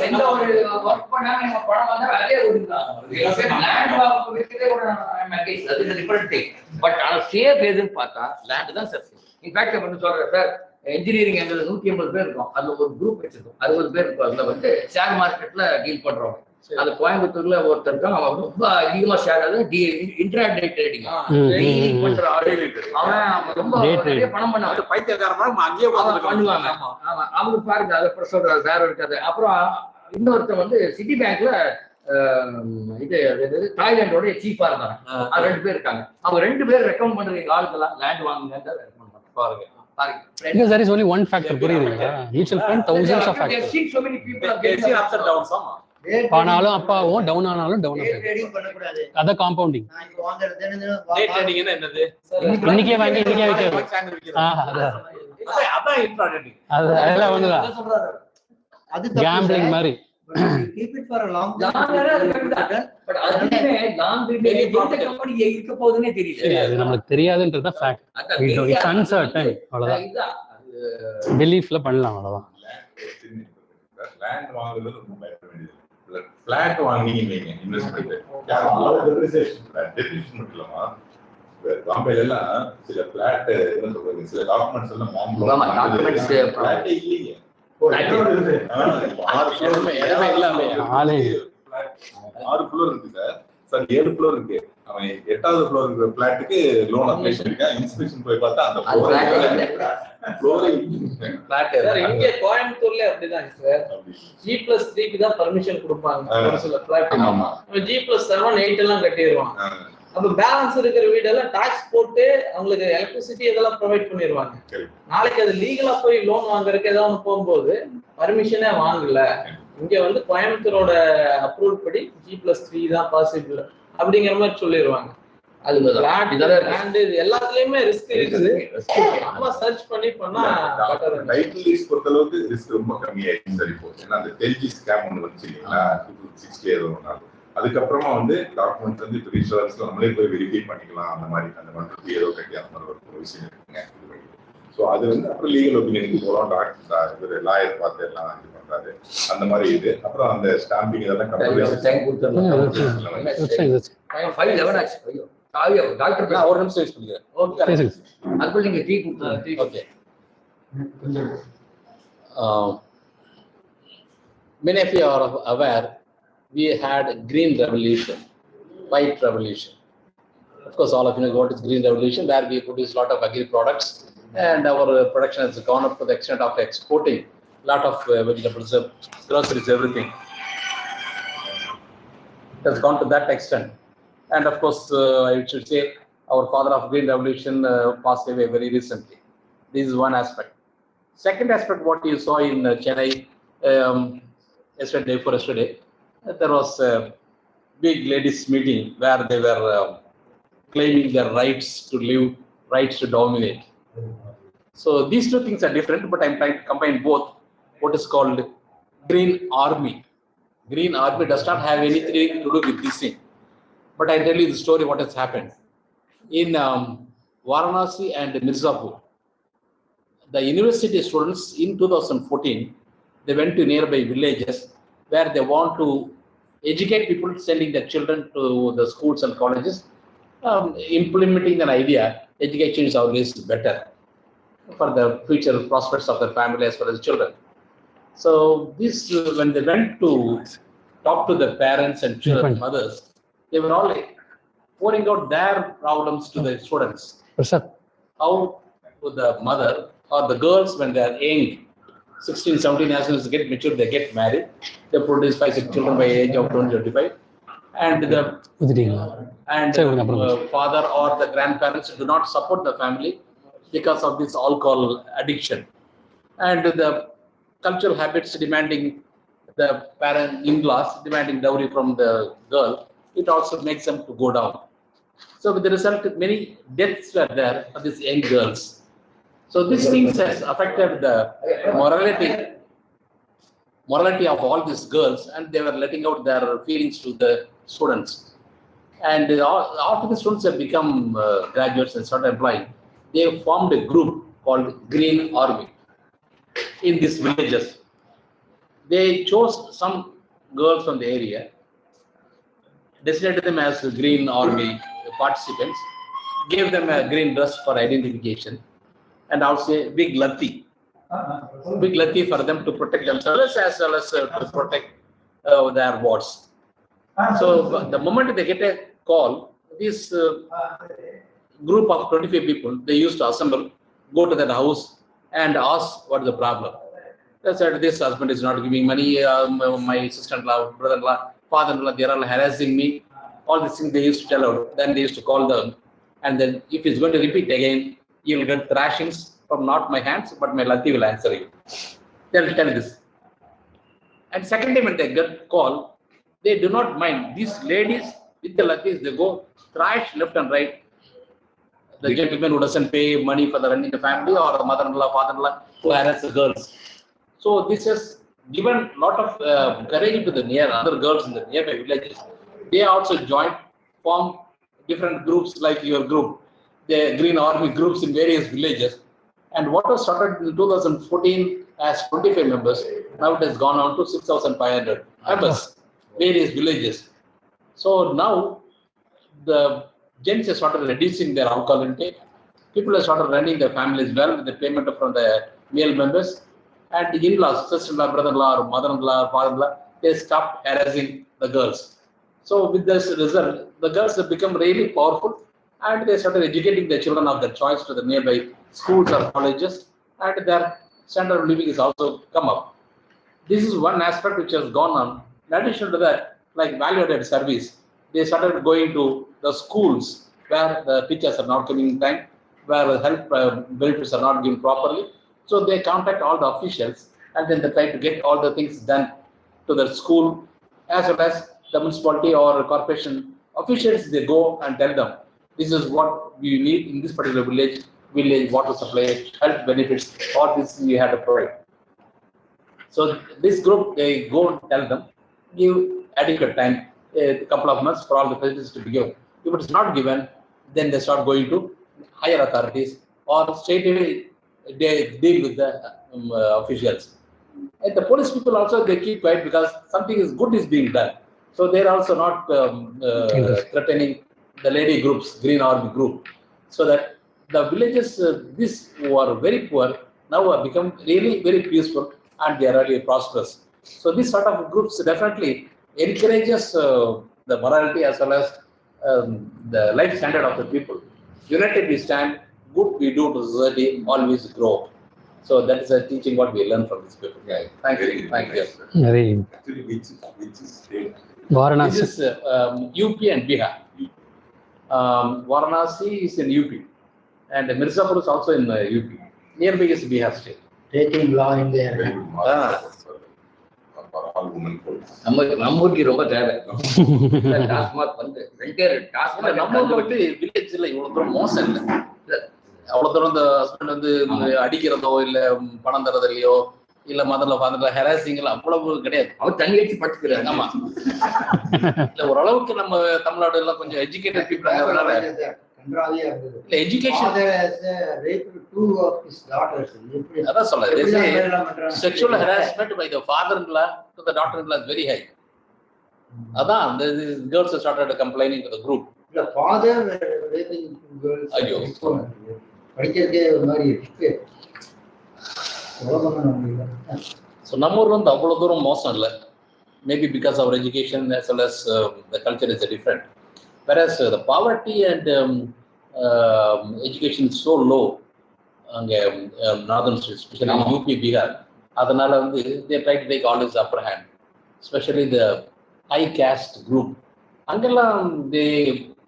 எந்த ஒரு வர்க் பண்ணாம நம்ம பணம் வந்தா அதே விடுறாங்க. லேண்ட் வாங்க விக்கிறதே கூட அகைன்ஸ்ட். அது டிஃபரண்ட் திங். பட் ஆனா சேஃப் எதுன்னு பார்த்தா லேண்ட் தான் சேஃப். இன்ஃபேக்ட் வந்து சொல்றேன் சார், இன்ஜினியரிங் எங்க 180 பேர் இருக்கும். அதுல ஒரு குரூப் வச்சிருக்கோம், 60 பேர் இருக்கும். அதுல வந்து ஷேர் மார்க்கெட்ல டீல் பண்றவங்க. அது கோயம்புத்தூர்ல ஒருத்தர் இருக்கான், அவன் ரொம்ப அதிகமா ஷேர், அதாவது இன்டர்நெட் ட்ரேடிங் பண்ற ஆளு. அவன் ரொம்ப நிறைய பணம் பண்ண பைத்தியக்காரமா அங்கேயே பண்ணுவாங்க. அவங்க பாருங்க, அதை சொல்ற வேற இருக்காது. அப்புறம் இன்னொருத்தர் வந்து சிட்டி பேங்க்ல இது தாய்லாண்டோட சீஃபா இருந்தாங்க. 2 பேர் இருக்காங்க. அவங்க 2 பேர் ரெக்கமெண்ட் பண்ற ஆளுக்கெல்லாம் லேண்ட் வாங்குங்க பாருங்க. Because there is only one factor, புரியுதுங்களா? Mutual fund thousands of factors. So many people are getting ups and downs. ஆனாலும் அப்பாவும் டவுன் ஆனாலும் டவுன் ஆகும். ட்ரேடிங் பண்ண கூடாது. அத காம்பவுண்டிங். நான் இப்போ வாங்குறது டே ட்ரேடிங் என்னது? இன்னைக்கே வாங்கி இன்னைக்கே விக்கிறது. அதான் இன்ட்ராடேடிங். அதெல்லாம் வந்துடா. அது கேம்பிளிங் மாதிரி. keep it for a long but அதுவே லாங் பீரியட் எந்த கம்பெனி இருக்க போகுதுன்னே தெரியல. அது நமக்கு தெரியாதுன்றது தான் ஃபேக்ட். It's uncertain. அவ்வளவுதான். பிலீஃப்ல பண்ணலாம், அவ்வளவுதான். லேண்ட் வாங்குறது ரொம்ப பயப்பட வேண்டியது. ஃபிளாட் வாங்கினீங்க இன்வெஸ்ட்மென்ட் டெபினிஷன் இல்லமா? பாம்பேல எல்லாம் சில ஃபிளாட் என்ன சொல்றது, சில டாக்குமெண்ட்ஸ் எல்லாம் டாக்குமெண்ட்ஸ் ஃபிளாட் இல்லைங்க. 6 ஃப்ளோர் இருக்கு சார். 7 ஃப்ளோர் இருக்கு. அவன் 8வது ஃப்ளோர் இருக்கிற ஃபிளாட்டுக்கு லோன் அப்ளை பண்ணிருக்கான். இன்ஸ்பெக்ஷன் போய் பார்த்தா அந்த ஃப்ளோரே சார் இங்க கோயம்புத்தூர்ல அப்படிதான் சார். G+3 தான் பர்மிஷன் கொடுப்பாங்க ஒரு சில ஃபிளாட். ஆமா, G+7 8 எல்லாம் கட்டிடுவாங்க. அப்ப பேலன்ஸ் இருக்கிற வீடெல்லாம் டாக்ஸ் போட்டு அவங்களுக்கு எலக்ட்ரிசிட்டி இதெல்லாம் ப்ரொவைட் பண்ணிடுவாங்க. நாளைக்கு அது லீகலா போய் லோன் வாங்குறதுக்கு ஏதாவது போகும்போது பர்மிஷனே வாங்கல, இங்க வந்து கோயம்புத்தூரோட அப்ரூவல் படி G+3 தான் பாசிபிள் அப்படிங்கிற மாதிரி சொல்லிடுவாங்க. அது லேண்ட் இது எல்லாத்துலயுமே ரிஸ்க் இருக்குது. நம்ம சர்ச் பண்ணி பண்ணா டைட்டில் லீஸ் பொறுத்த அளவுக்கு ரிஸ்க் ரொம்ப கம்மியாயிடுச்சு சார் இப்போ. ஏன்னா அந்த டெல்ஜி ஸ்கேம் ஒன்று வந்துச்சு இல்லைங்களா 2006 ஏதோ ஒன்று. அதுக்கப்புறமா வந்து டாக்குமெண்ட்ஸ் வந்து இப்போ ரிசர்ச்ல நம்மளே போய் வெரிஃபை பண்ணிக்கலாம். அந்த மாதிரி அந்த மந்த்லி ஏதோ கட்டி அந்த மாதிரி ஒரு விஷயம் இருக்குங்க. ஸோ அது வந்து அப்புறம் லீகல் ஒப்பீனியனுக்கு போகிறோம். டாக்டர் இவர் லாயர் பார்த்து எல்லாம் இது பண்றாரு. அந்த மாதிரி இது அப்புறம் அந்த ஸ்டாம்பிங் இதெல்லாம் டாக்டர் ஒரு நிமிஷம் யூஸ் பண்ணிக்கிறேன். அதுக்குள்ள நீங்க டீ கொடுத்துருங்க. Okay. Many of you are aware we had green revolution, white revolution. Of course, all of you know what is green revolution, where we produce a lot of agri products and our production has gone up to the extent of exporting a lot of vegetables, groceries, everything. It has gone to that extent. And of course, I should say our father of green revolution passed away very recently. This is one aspect. Second aspect, what you saw in Chennai yesterday, there was a big ladies meeting where they were claiming their rights to live, rights to dominate. So these two things are different, but I'm trying to combine both. What is called Green Army. Green Army does not have anything to do with this thing. But I'll tell you the story what has happened. In Varanasi and Mirzapur, the university students in 2014, they went to nearby villages where they want to educate people, sending their children to the schools and colleges, implementing an idea, education is always better for the future prospects of the family as well as children. So this, when they went to talk to the parents and children, mothers, they were all like pouring out their problems to the students. How the mother or the girls, when they are young, 16, 17 as soon as they get mature, they get married. They produce 5, 6 children by age of 20, 25. And the father or the grandparents do not support the family because of this alcohol addiction. And the cultural habits demanding the parent in-laws demanding dowry from the girl, it also makes them to go down. So with the result, many deaths were there for these young girls. So these things has affected the morality of all these girls, and they were letting out their feelings to the students. And after the students have become graduates and started applying, they formed a group called Green Army in these villages. They chose some girls from the area, designated them as Green Army participants, gave them a green dress for identification, and also a big lathi for them to protect themselves as well as to protect their wards. So the moment they get a call, this group of 25 people, they used to assemble, go to their house and ask what is the problem. They said, this husband is not giving money, my sister-in-law, brother-in-law, father-in-law, they are all harassing me. All these things they used to tell out. Then they used to call them. And then if he's going to repeat again, you'll get thrashings from not my hands, but my lathi will answer you. They'll tell this. And second time when they get call, they do not mind. These ladies with the lathis, they go thrash left and right. The gentleman who doesn't pay money for the running the family, or the mother-in-law, father-in-law who harass the girls. So this has given a lot of courage to the other girls in the nearby villages. They also joined, formed different groups like your group, the Green Army groups in various villages. And what was started in 2014 as 25 members, now it has gone on to 6,500 members, various villages. So now the gents have started reducing their alcohol intake. People have started running their families well with the payment from the male members. And the in-laws, sister-in-law, brother-in-law, or mother-in-law, father-in-law, they stopped harassing the girls. So with this result, the girls have become really powerful, and they started educating their children of their choice to the nearby schools or colleges, and their standard of living is also come up. This is one aspect which has gone on. In addition to that, like value-added service, they started going to the schools where the teachers are not coming in time, where the health benefits are not given properly. So they contact all the officials, and then they try to get all the things done to the school, as well as the municipality or corporation officials. They go and tell them, this is what we need in this particular village water supply, health benefits, all this we have to provide. So this group, they go and tell them, give adequate time, a couple of months for all the facilities to be given. If it is not given, then they start going to higher authorities or straight away they deal with the officials. And the police people also, they keep quiet because something is good is being done. So they're also not threatening the lady groups, Green Army group. So that the villages, these who are very poor, now have become really very peaceful and they are really prosperous. So this sort of groups definitely encourages the morality as well as the life standard of the people. United we stand, good we do to society, always grow. So that is a teaching what we learn from this people. Yeah. Thank you. Thank you. Very. Actually, which state? Varanasi. This is UP and Bihar. Varanasi is in UP, and Mirzapur is also in UP. Nearby is Bihar state. Taking law in their Very hand. good mark for all women folks. நம்மூருக்கு ரொம்ப தேவை. டாஸ்மாக் வந்து டாஸ்மாக் நம்ம வந்து வில்லேஜ்ல இவ்வளவு தூரம் மோசம் இல்லை. அவ்வளவு தூரம் இந்த ஹஸ்பண்ட் வந்து அடிக்கிறதோ இல்ல பணம் தரதில்லையோ இல்ல மதத்துல ஹெராசிங் எல்லாம் அவ்வளவு கிடையாது. அவர் தண்ணி வச்சு படுத்துக்கிறாரு. ஆமா. இல்ல ஓரளவுக்கு நம்ம தமிழ்நாடு எல்லாம் கொஞ்சம் எஜுகேட்டட் பீப்புள் ஆகிறதுனால இல்ல எஜுகேஷன் அதான் சொல்றேன். Sexual harassment by the father in law to the daughter in law is very high. அதான் அந்த girls started complaining to the group. இல்ல ஃபாதர் ரேப்பிங் கேர்ள்ஸ். ஐயோ. படிக்கிறதே ஒரு மாதிரி இருக்கு. ஸோ நம்ம ஊர் வந்து அவ்வளோ தூரம் மோசம் இல்லை. Maybe because our education as well as the culture is different. Whereas the poverty and education is so low அங்கே northern states, specially UP Bihar. அதனால வந்து they try to take always upper hand, especially the high caste group. அங்கெல்லாம் they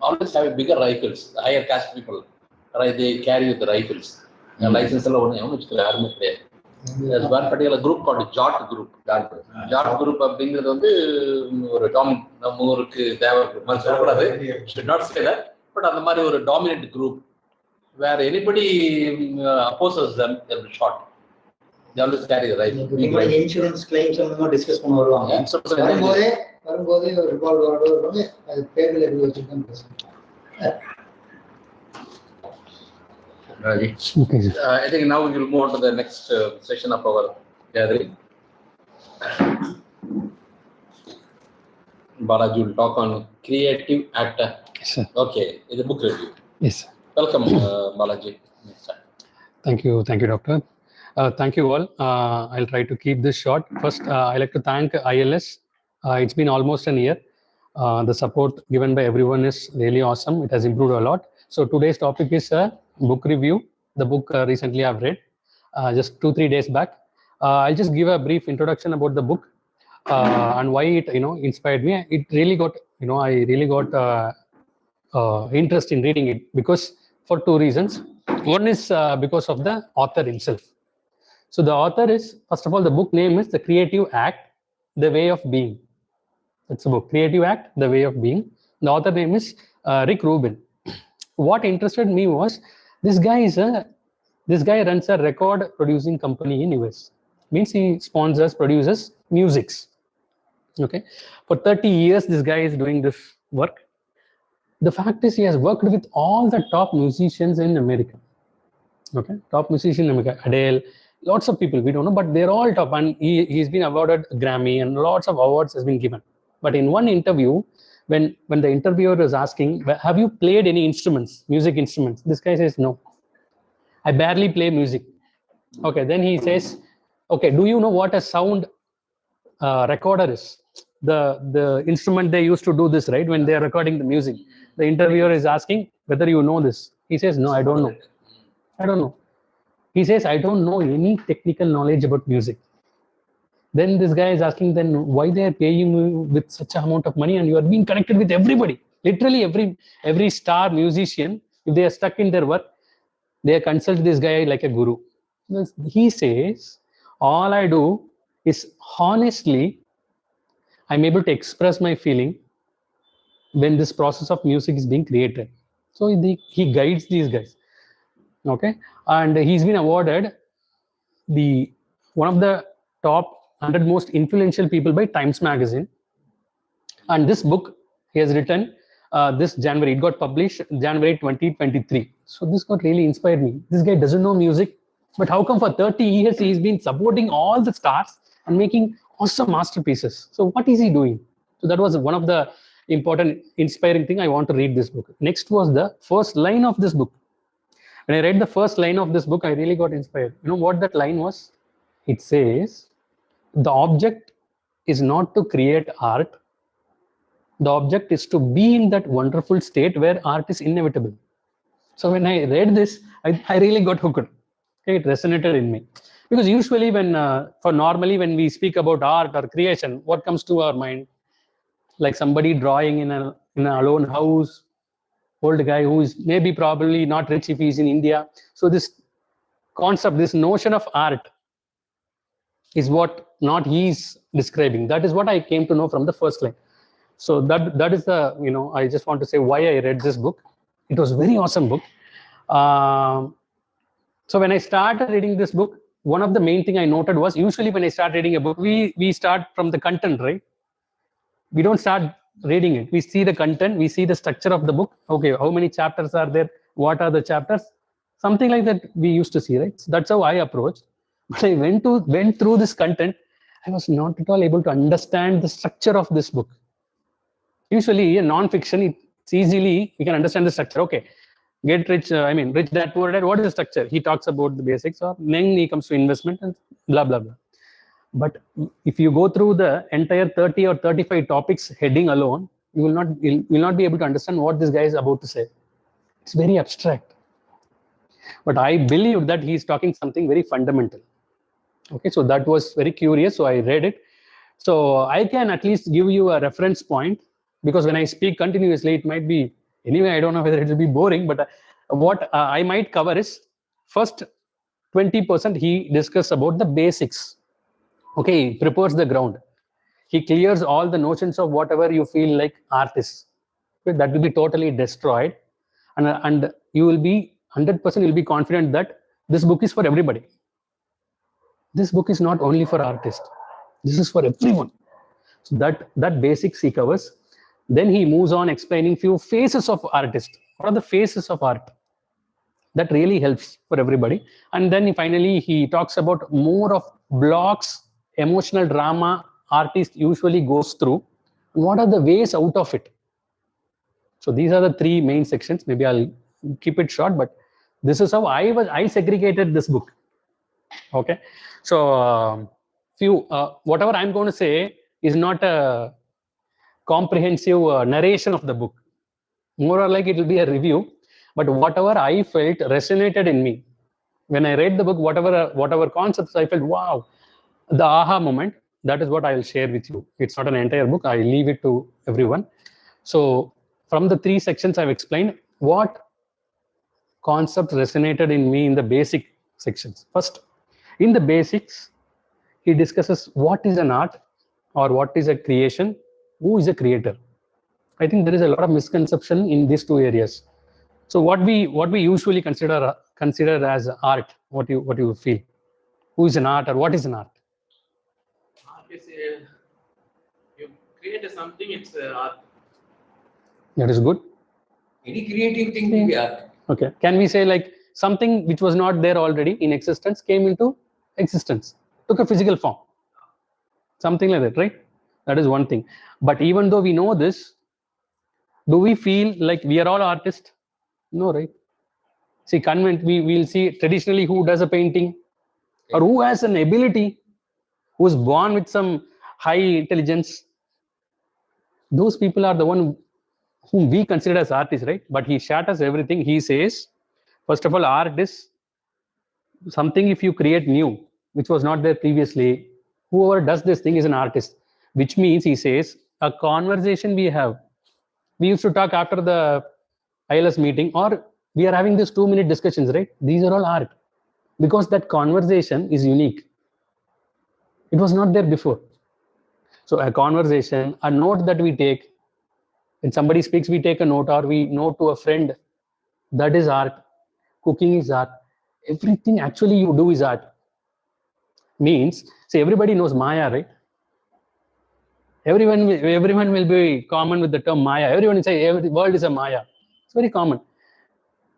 always have bigger rifles. The higher caste people, right, they carry with the rifles. License எல்லாம் ஒன்று எவனு வச்சுக்கல, யாருமே கிடையாது. one particular group called Jat group. Jat group அப்படிங்கிறது வந்து ஒரு நம்ம ஊருக்கு தேவை மாதிரி சொல்லக்கூடாது, should not say that, but அந்த மாதிரி ஒரு dominant group where anybody opposes them, they'll be shot. They always carry the rifle. Insurance claims அந்த டிஸ்கஸ் பண்ண வருவாங்க. வரும்போதே ஒரு ரிவால்வரோட வருவாங்க. அது பேர்ல எழுதி வச்சுதான் பேசுவாங்க. I think now we will move on to the next session of our gathering. Balaji will talk on creative actor. Yes, sir. Okay, it's a book review. Yes, sir. Welcome, Balaji. Thank you, doctor. Thank you all. I'll try to keep this short. First, I'd like to thank ILS. It's been almost a year. The support given by everyone is really awesome. It has improved a lot. So today's topic is book review. The book recently I've read just 2-3 days back. I'll just give a brief introduction about the book and why it inspired me. It really got I really got interest in reading it because for 2 reasons. One is because of the author himself. So the author is, first of all, the book name is The Creative Act, The Way of Being. It's a book, Creative Act, The Way of Being. The author name is Rick Rubin. What interested me was this guy runs a record producing company in US. Means he sponsors, produces musics. Okay, for 30 years this guy is doing this work. The fact is he has worked with all the top musicians in America. Okay, top musicians in America, Adele, lots of people we don't know, but they're all top, and he's been awarded a Grammy and lots of awards has been given. But in one interview, when the interviewer is asking, have you played any instruments, music instruments? This guy says, no, I barely play music. Okay, then he says, okay, do you know what a sound recorder is? The instrument they used to do this, right, when they are recording the music. The interviewer is asking whether you know this. He says, no, I don't know. He says, I don't know any technical knowledge about music. Then this guy is asking, then why they are paying you with such an amount of money and you are being connected with everybody? Literally every star musician, if they are stuck in their work, they consult this guy like a guru. He says, all I do is honestly I'm able to express my feeling when this process of music is being created. So he guides these guys. Okay, and he's been awarded the one of the top 100 most influential people by Times Magazine. And this book he has written this January. It got published January 2023. So this got really inspired me. This guy doesn't know music, but how come for 30 years he's been supporting all the stars and making awesome masterpieces? So what is he doing? So that was one of the important inspiring thing. I want to read this book. Next was the first line of this book. When I read the first line of this book, I really got inspired. You know what that line was? It says, the object is not to create art. The object is to be in that wonderful state where art is inevitable. So when I read this, I really got hooked. Okay, it resonated in me. Because usually normally when we speak about art or creation, what comes to our mind? Like somebody drawing in an alone house, old guy who is maybe probably not rich if he's in India. So this concept, this notion of art is what not he's describing. That is what I came to know from the first line. So that is the, I just want to say why I read this book. It was a very awesome book. So when I started reading this book, one of the main thing I noted was usually when I start reading a book, we start from the content, right? We don't start reading it. We see the content, we see the structure of the book. Okay, how many chapters are there? What are the chapters? Something like that we used to see, right? So that's how I approached. But I went through this content. I was not at all able to understand the structure of this book. Usually in non-fiction, it's easily, we can understand the structure. Okay, get rich, rich dad, poor dad, what is the structure? He talks about the basics, or then he comes to investment and blah, blah, blah. But if you go through the entire 30 or 35 topics heading alone, you will not be able to understand what this guy is about to say. It's very abstract. But I believe that he's talking something very fundamental. Okay, so that was very curious. So I read it. So I can at least give you a reference point, because when I speak continuously, it might be, anyway, I don't know whether it will be boring, but what I might cover is first 20% he discusses about the basics. Okay, he prepares the ground. He clears all the notions of whatever you feel like artists. Okay, that will be totally destroyed. And you will be 100% you'll be confident that this book is for everybody. This book is not only for artists. This is for everyone. So that basics he covers. Then he moves on explaining few phases of artists. What are the phases of art? That really helps for everybody. And then finally he talks about more of blocks, emotional drama artist usually goes through. What are the ways out of it? So these are the three main sections. Maybe I'll keep it short, but this is how I segregated this book. Okay, so whatever I'm going to say is not a comprehensive narration of the book. More or like it will be a review, but whatever I felt resonated in me when I read the book, whatever concepts I felt, wow, the aha moment, that is what I'll share with you. It's not an entire book. I leave it to everyone. So from the three sections I've explained, what concepts resonated in me in the basic sections. First, in the basics, he discusses what is an art or what is a creation, who is a creator. I think there is a lot of misconception in these two areas. So what we usually consider as art, what you feel, who is an art or what is an art? Art is you create something, it's art. That is good. Any creative thing will be art. Okay, can we say like something which was not there already in existence came into existence, took a physical form, something like that, right? That is one thing. But even though we know this, do we feel like we are all artists? No, right? See, we will see traditionally who does a painting or who has an ability, who is born with some high intelligence. Those people are the one whom we consider as artists, right? But he shatters everything. He says, first of all, art is something if you create new, which was not there previously. Whoever does this thing is an artist, which means he says a conversation we have. We used to talk after the ILS meeting, or we are having this 2-minute discussions, right? These are all art because that conversation is unique. It was not there before. So a conversation, a note that we take, when somebody speaks, we take a note, or we note to a friend, that is art. Cooking is art. Everything actually you do is art. Means, see, everybody knows Maya, right? Everyone will be common with the term Maya. Everyone will say the world is a Maya. It's very common.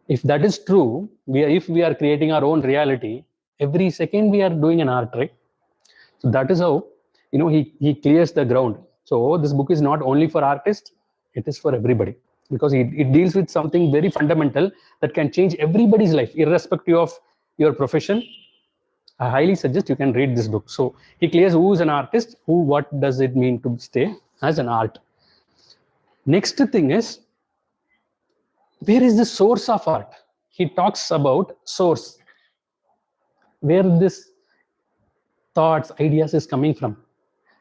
If that is true, if we are creating our own reality, every second we are doing an art, right? So that is how, he clears the ground. So this book is not only for artists, it is for everybody, because it deals with something very fundamental that can change everybody's life, irrespective of your profession. I highly suggest you can read this book. So he clears who is an artist, what does it mean to stay as an art. Next thing is, where is the source of art? He talks about source, where this thoughts, ideas is coming from.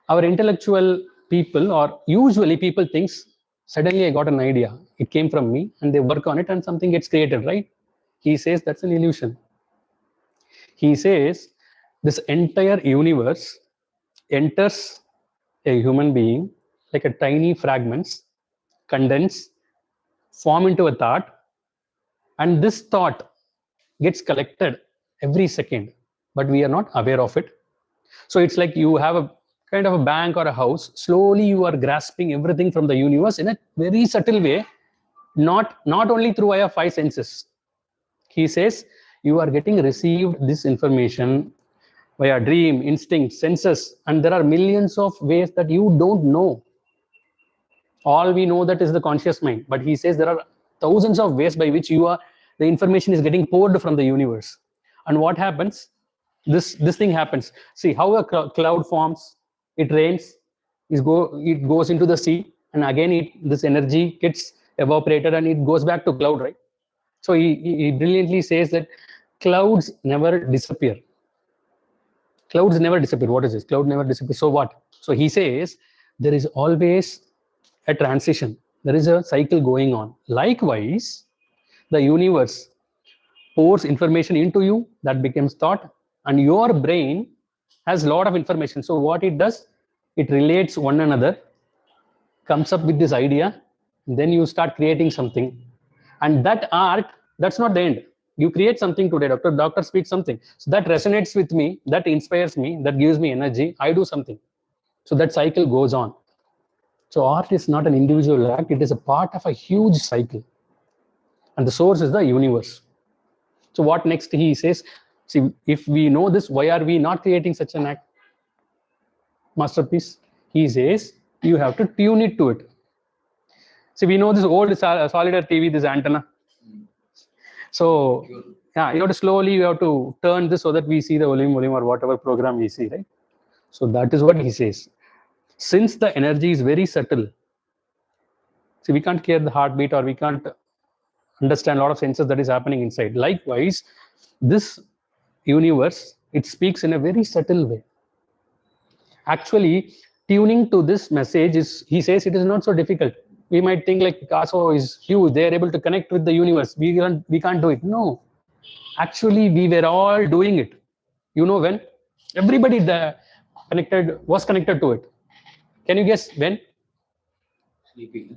Our intellectual people, or usually people thinks, suddenly I got an idea, it came from me, and they work on it and something gets created, right? He says that's an illusion. He says this entire universe enters a human being like a tiny fragments, condense, form into a thought, and this thought gets collected every second, but we are not aware of it. So it's like you have a kind of a bank or a house. Slowly you are grasping everything from the universe in a very subtle way, not only through our five senses. He says you are getting received this information via dream, instinct, senses, and there are millions of ways that you don't know. All we know that is the conscious mind, but he says there are thousands of ways by which the information is getting poured from the universe. And what happens? This thing happens. See how a cloud forms. It rains. It goes into the sea, and again this energy gets evaporated and it goes back to cloud, right? So he brilliantly says that clouds never disappear. Clouds never disappear. What is this? Cloud never disappear. So what? So he says there is always a transition. There is a cycle going on. Likewise, the universe pours information into you, that becomes thought, and your brain has a lot of information. So what it does, it relates one another, comes up with this idea, then you start creating something. And that art, that's not the end. You create something today, doctor speaks something. So that resonates with me, that inspires me, that gives me energy. I do something. So that cycle goes on. So art is not an individual act, it is a part of a huge cycle. And the source is the universe. So what next he says, see, if we know this, why are we not creating such an act? Masterpiece. He says, you have to tune it to it. See, we know this old solitaire TV, this antenna. So yeah, you have to turn this so that we see the volume or whatever program we see, right? So that is what he says. Since the energy is very subtle, see, we can't hear the heartbeat, or we can't understand a lot of senses that is happening inside. Likewise, this universe, it speaks in a very subtle way. Actually, tuning to this message is, he says, it is not so difficult. We might think like Picasso is huge, they are able to connect with the universe. We can't do it. No. Actually, we were all doing it. You know when? Everybody was connected to it. Can you guess when? Sleeping.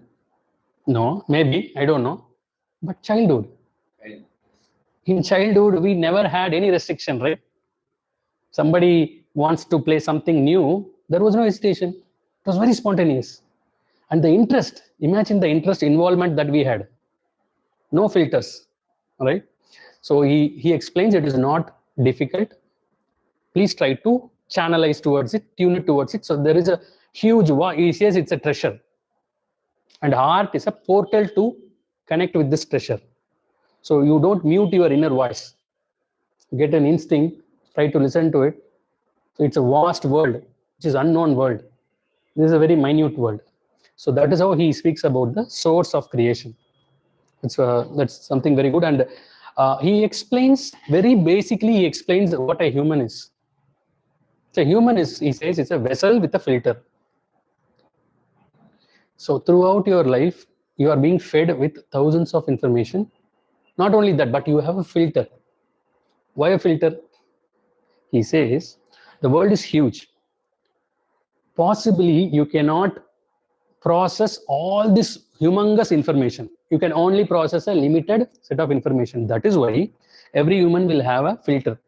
No, maybe, I don't know. But childhood. In childhood, we never had any restriction, right? Somebody wants to play something new, there was no hesitation. It was very spontaneous. And the interest, imagine the interest involvement that we had. No filters, right? So he explains it is not difficult. Please try to channelize towards it, tune it towards it. So there is a huge, he says it's a treasure. And art is a portal to connect with this treasure. So you don't mute your inner voice. Get an instinct, try to listen to it. So it's a vast world, which is unknown world. This is a very minute world. So that is how he speaks about the source of creation. That's something very good. And he explains, very basically, he explains what a human is. So a human is, he says, it's a vessel with a filter. So throughout your life, you are being fed with thousands of information. Not only that, but you have a filter. Why a filter? He says, the world is huge. possibly you cannot process all this humongous information. You can only process a limited set of information. That is why every human will have a filter.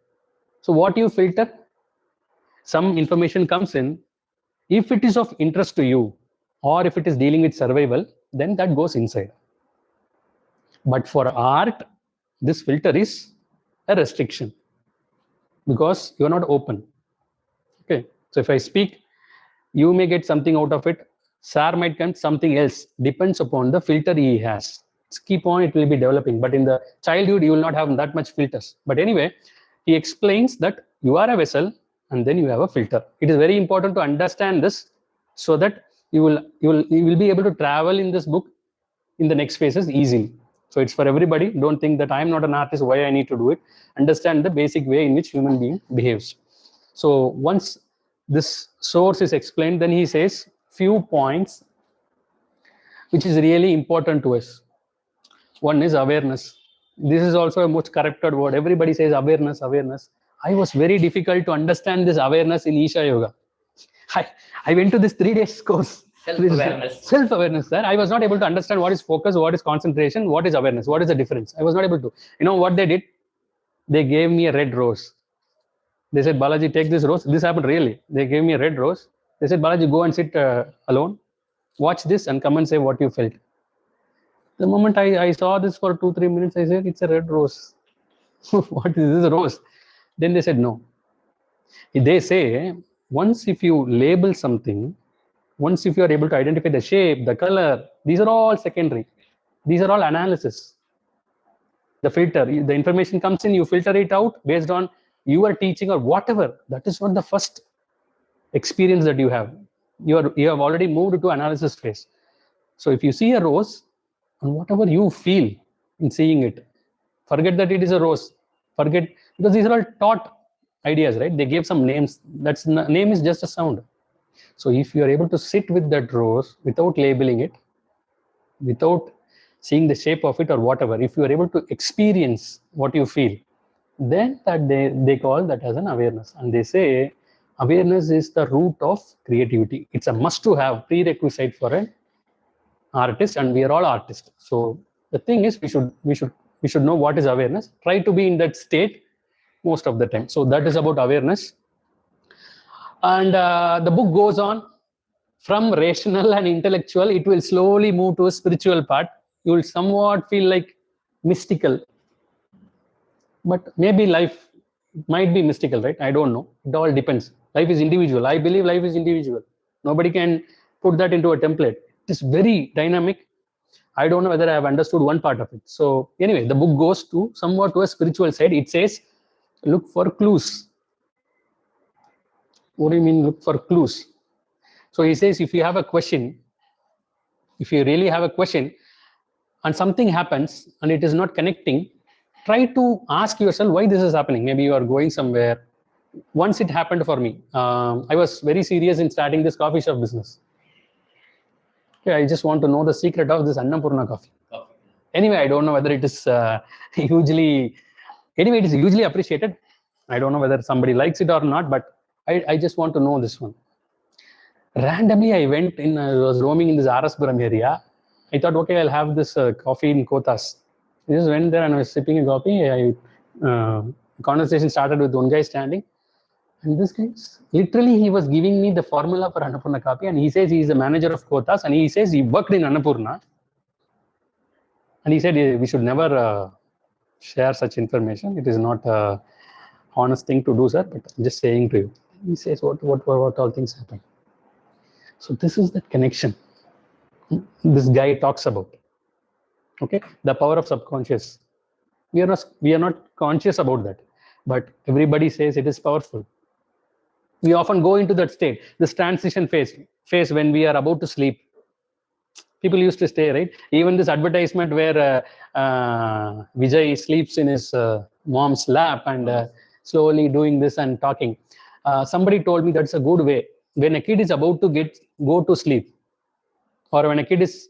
So what you filter? Some information comes in. If it is of interest to you, or if it is dealing with survival, then that goes inside. But for art, this filter is a restriction because you are not open. Okay, so if I speak, you may get something out of it. Sir might get something else. Depends upon the filter he has. Keep on, it will be developing. But in the childhood, you will not have that much filters. But anyway, he explains that you are a vessel and then you have a filter. It is very important to understand this so that you will be able to travel in this book in the next phases easily. So it's for everybody. Don't think that I'm not an artist, why I need to do it. Understand the basic way in which human being behaves. So once this source is explained, then he says few points which is really important to us. One is awareness. This is also a most corrupted word. Everybody says awareness, awareness. I was very difficult to understand this awareness in Isha Yoga. I went to this 3 days course. Self-awareness. Self-awareness, sir. I was not able to understand what is focus, what is concentration, what is awareness, what is the difference. I was not able to. You know what they did? They gave me a red rose. They said, Balaji, take this rose. This happened really. They gave me a red rose. They said, Balaji, go and sit alone. Watch this and come and say what you felt. The moment I saw this for 2-3 minutes, I said, it's a red rose. What is this rose? Then they said, no. They say, once if you label something, once if you are able to identify the shape, the color, these are all secondary. These are all analysis. The filter, the information comes in, you filter it out based on your teaching or whatever. That is not the first experience that you have. You have already moved to analysis phase. So if you see a rose, and whatever you feel in seeing it, forget that it is a rose. Forget, because these are all taught ideas, right? They gave some names. That's name is just a sound. So if you are able to sit with that rose without labeling it, without seeing the shape of it or whatever, if you are able to experience what you feel, then that they call that as an awareness. And they say awareness is the root of creativity. It's a must to have prerequisite for an artist, and we are all artists. So the thing is, we should know what is awareness. Try to be in that state most of the time. So that is about awareness. And the book goes on from rational and intellectual. It will slowly move to a spiritual part. You will somewhat feel like mystical, but maybe life might be mystical, right? I don't know. It all depends. Life is individual. I believe life is individual. Nobody can put that into a template. It is very dynamic. I don't know whether I have understood one part of it. So anyway, the book goes to somewhat to a spiritual side. It says, look for clues. What do you mean look for clues? So he says, if you have a question, if you really have a question and something happens and it is not connecting, try to ask yourself why this is happening. Maybe you are going somewhere. Once it happened for me. I was very serious in starting this coffee shop business. Okay, I just want to know the secret of this Annapurna coffee. Anyway, I don't know whether it is hugely appreciated. I don't know whether somebody likes it or not, but I just want to know this one. Randomly, I was roaming in this Araspuram area. I thought, okay, I'll have this coffee in Kotas. I just went there and I was sipping a coffee. Conversation started with one guy standing. And this guy, literally, he was giving me the formula for Annapurna coffee. And he says he is the manager of Kotas. And he says he worked in Annapurna. And he said we should never share such information. It is not a honest thing to do, sir. But I'm just saying to you. He says what all things happen. So this is the connection this guy talks about. Okay, the power of subconscious. We are not conscious about that, but everybody says it is powerful. We often go into that state, this transition phase when we are about to sleep. People used to stay, right? Even this advertisement where Vijay sleeps in his mom's lap and slowly doing this and talking. Somebody told me that's a good way. When a kid is about to go to sleep, or when a kid is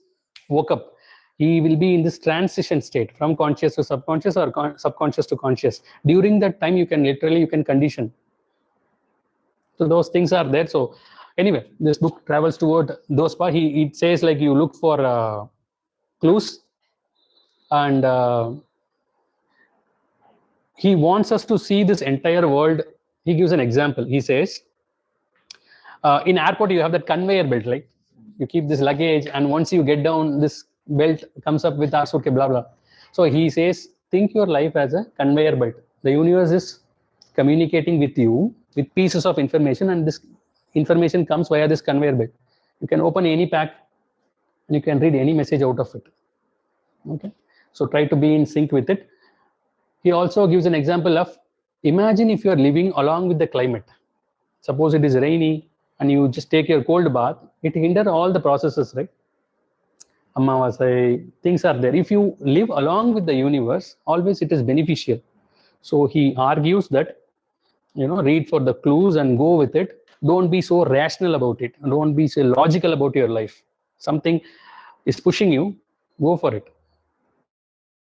woke up, he will be in this transition state from conscious to subconscious or subconscious to conscious. During that time, you can condition. So those things are there. So Anyway, this book travels toward those parts. It says like you look for clues, and he wants us to see this entire world. He gives an example. He says, in airport you have that conveyor belt, right? You keep this luggage, and once you get down, this belt comes up with okay, blah blah. So he says, think your life as a conveyor belt. The universe is communicating with you with pieces of information, and this information comes via this conveyor belt. You can open any pack and you can read any message out of it. Okay, so try to be in sync with it. He also gives an example of, imagine if you are living along with the climate. Suppose it is rainy and you just take your cold bath, it hinders all the processes, right? Amavasai, things are there. If you live along with the universe, always it is beneficial. So he argues that, read for the clues and go with it. Don't be so rational about it. Don't be so logical about your life. Something is pushing you, go for it.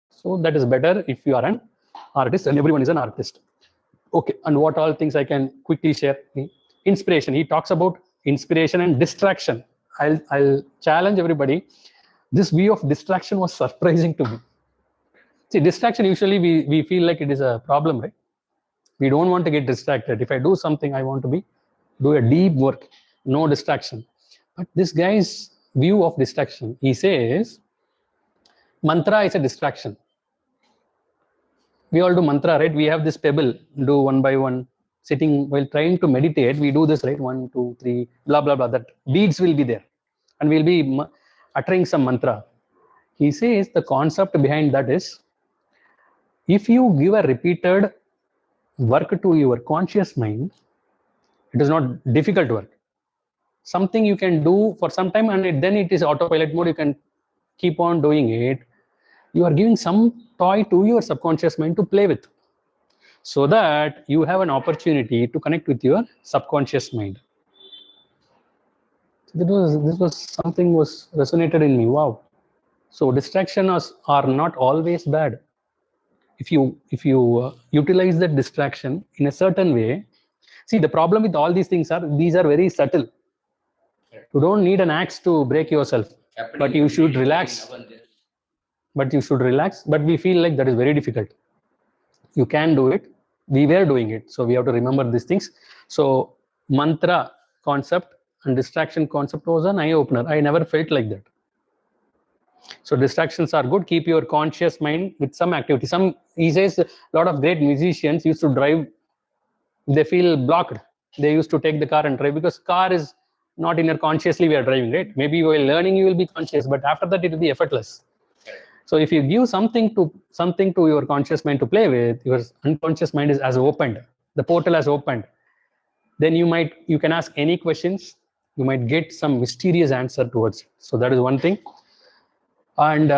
So that is better if you are an artist, and everyone is an artist. Okay, and what all things I can quickly share? Inspiration. He talks about inspiration and distraction. I'll challenge everybody. This view of distraction was surprising to me. See, distraction, usually we feel like it is a problem, right? We don't want to get distracted. If I do something, I want to do a deep work, no distraction. But this guy's view of distraction, he says, mantra is a distraction. We all do mantra, right? We have this pebble, do one by one, sitting while trying to meditate. We do this, right? 1, 2, 3, blah, blah, blah. That beads will be there. And we'll be uttering some mantra. He says the concept behind that is, if you give a repeated work to your conscious mind, it is not difficult work. Something you can do for some time, and then it is autopilot mode. You can keep on doing it. You are giving some toy to your subconscious mind to play with, so that you have an opportunity to connect with your subconscious mind. This was something was resonated in me. Wow. So distractions are not always bad. If you utilize that distraction in a certain way. See, the problem with all these things these are very subtle. You don't need an axe to break yourself, but you should relax. But we feel like that is very difficult. You can do it. We were doing it. So we have to remember these things. So mantra concept and distraction concept was an eye-opener. I never felt like that. So distractions are good. Keep your conscious mind with some activity. He says a lot of great musicians used to drive, they feel blocked. They used to take the car and drive, because car is not in your consciously we are driving, right? Maybe while learning you will be conscious, but after that it will be effortless. So if you give something to your conscious mind to play with, your unconscious mind has opened. The portal has opened. Then you can ask any questions. You might get some mysterious answer towards it. So that is one thing. And